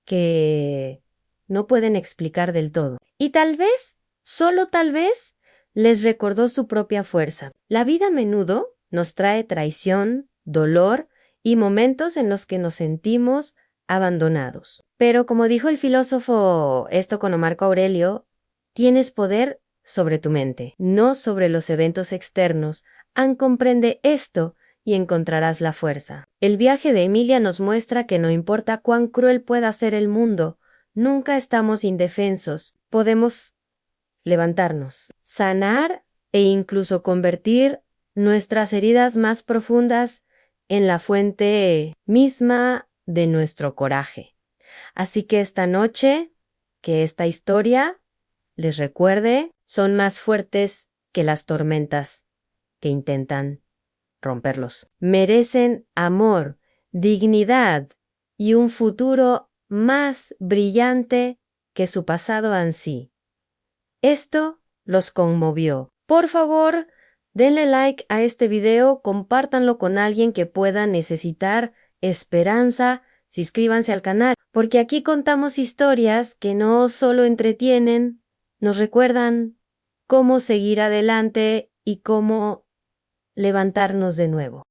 que no pueden explicar del todo. Y tal vez, solo tal vez, les recordó su propia fuerza. La vida a menudo nos trae traición, dolor y momentos en los que nos sentimos abandonados. Pero como dijo el filósofo Marco Aurelio, tienes poder sobre tu mente, no sobre los eventos externos. Comprende esto y encontrarás la fuerza. El viaje de Emilia nos muestra que no importa cuán cruel pueda ser el mundo, nunca estamos indefensos. Podemos levantarnos, sanar e incluso convertir nuestras heridas más profundas en la fuente misma de nuestro coraje. Así que esta noche, que esta historia les recuerde, son más fuertes que las tormentas que intentan romperlos. Merecen amor, dignidad y un futuro más brillante que su pasado ansí. Esto los conmovió. Por favor, denle like a este video, compártanlo con alguien que pueda necesitar esperanza, suscríbanse al canal, porque aquí contamos historias que no solo entretienen, nos recuerdan cómo seguir adelante y cómo levantarnos de nuevo.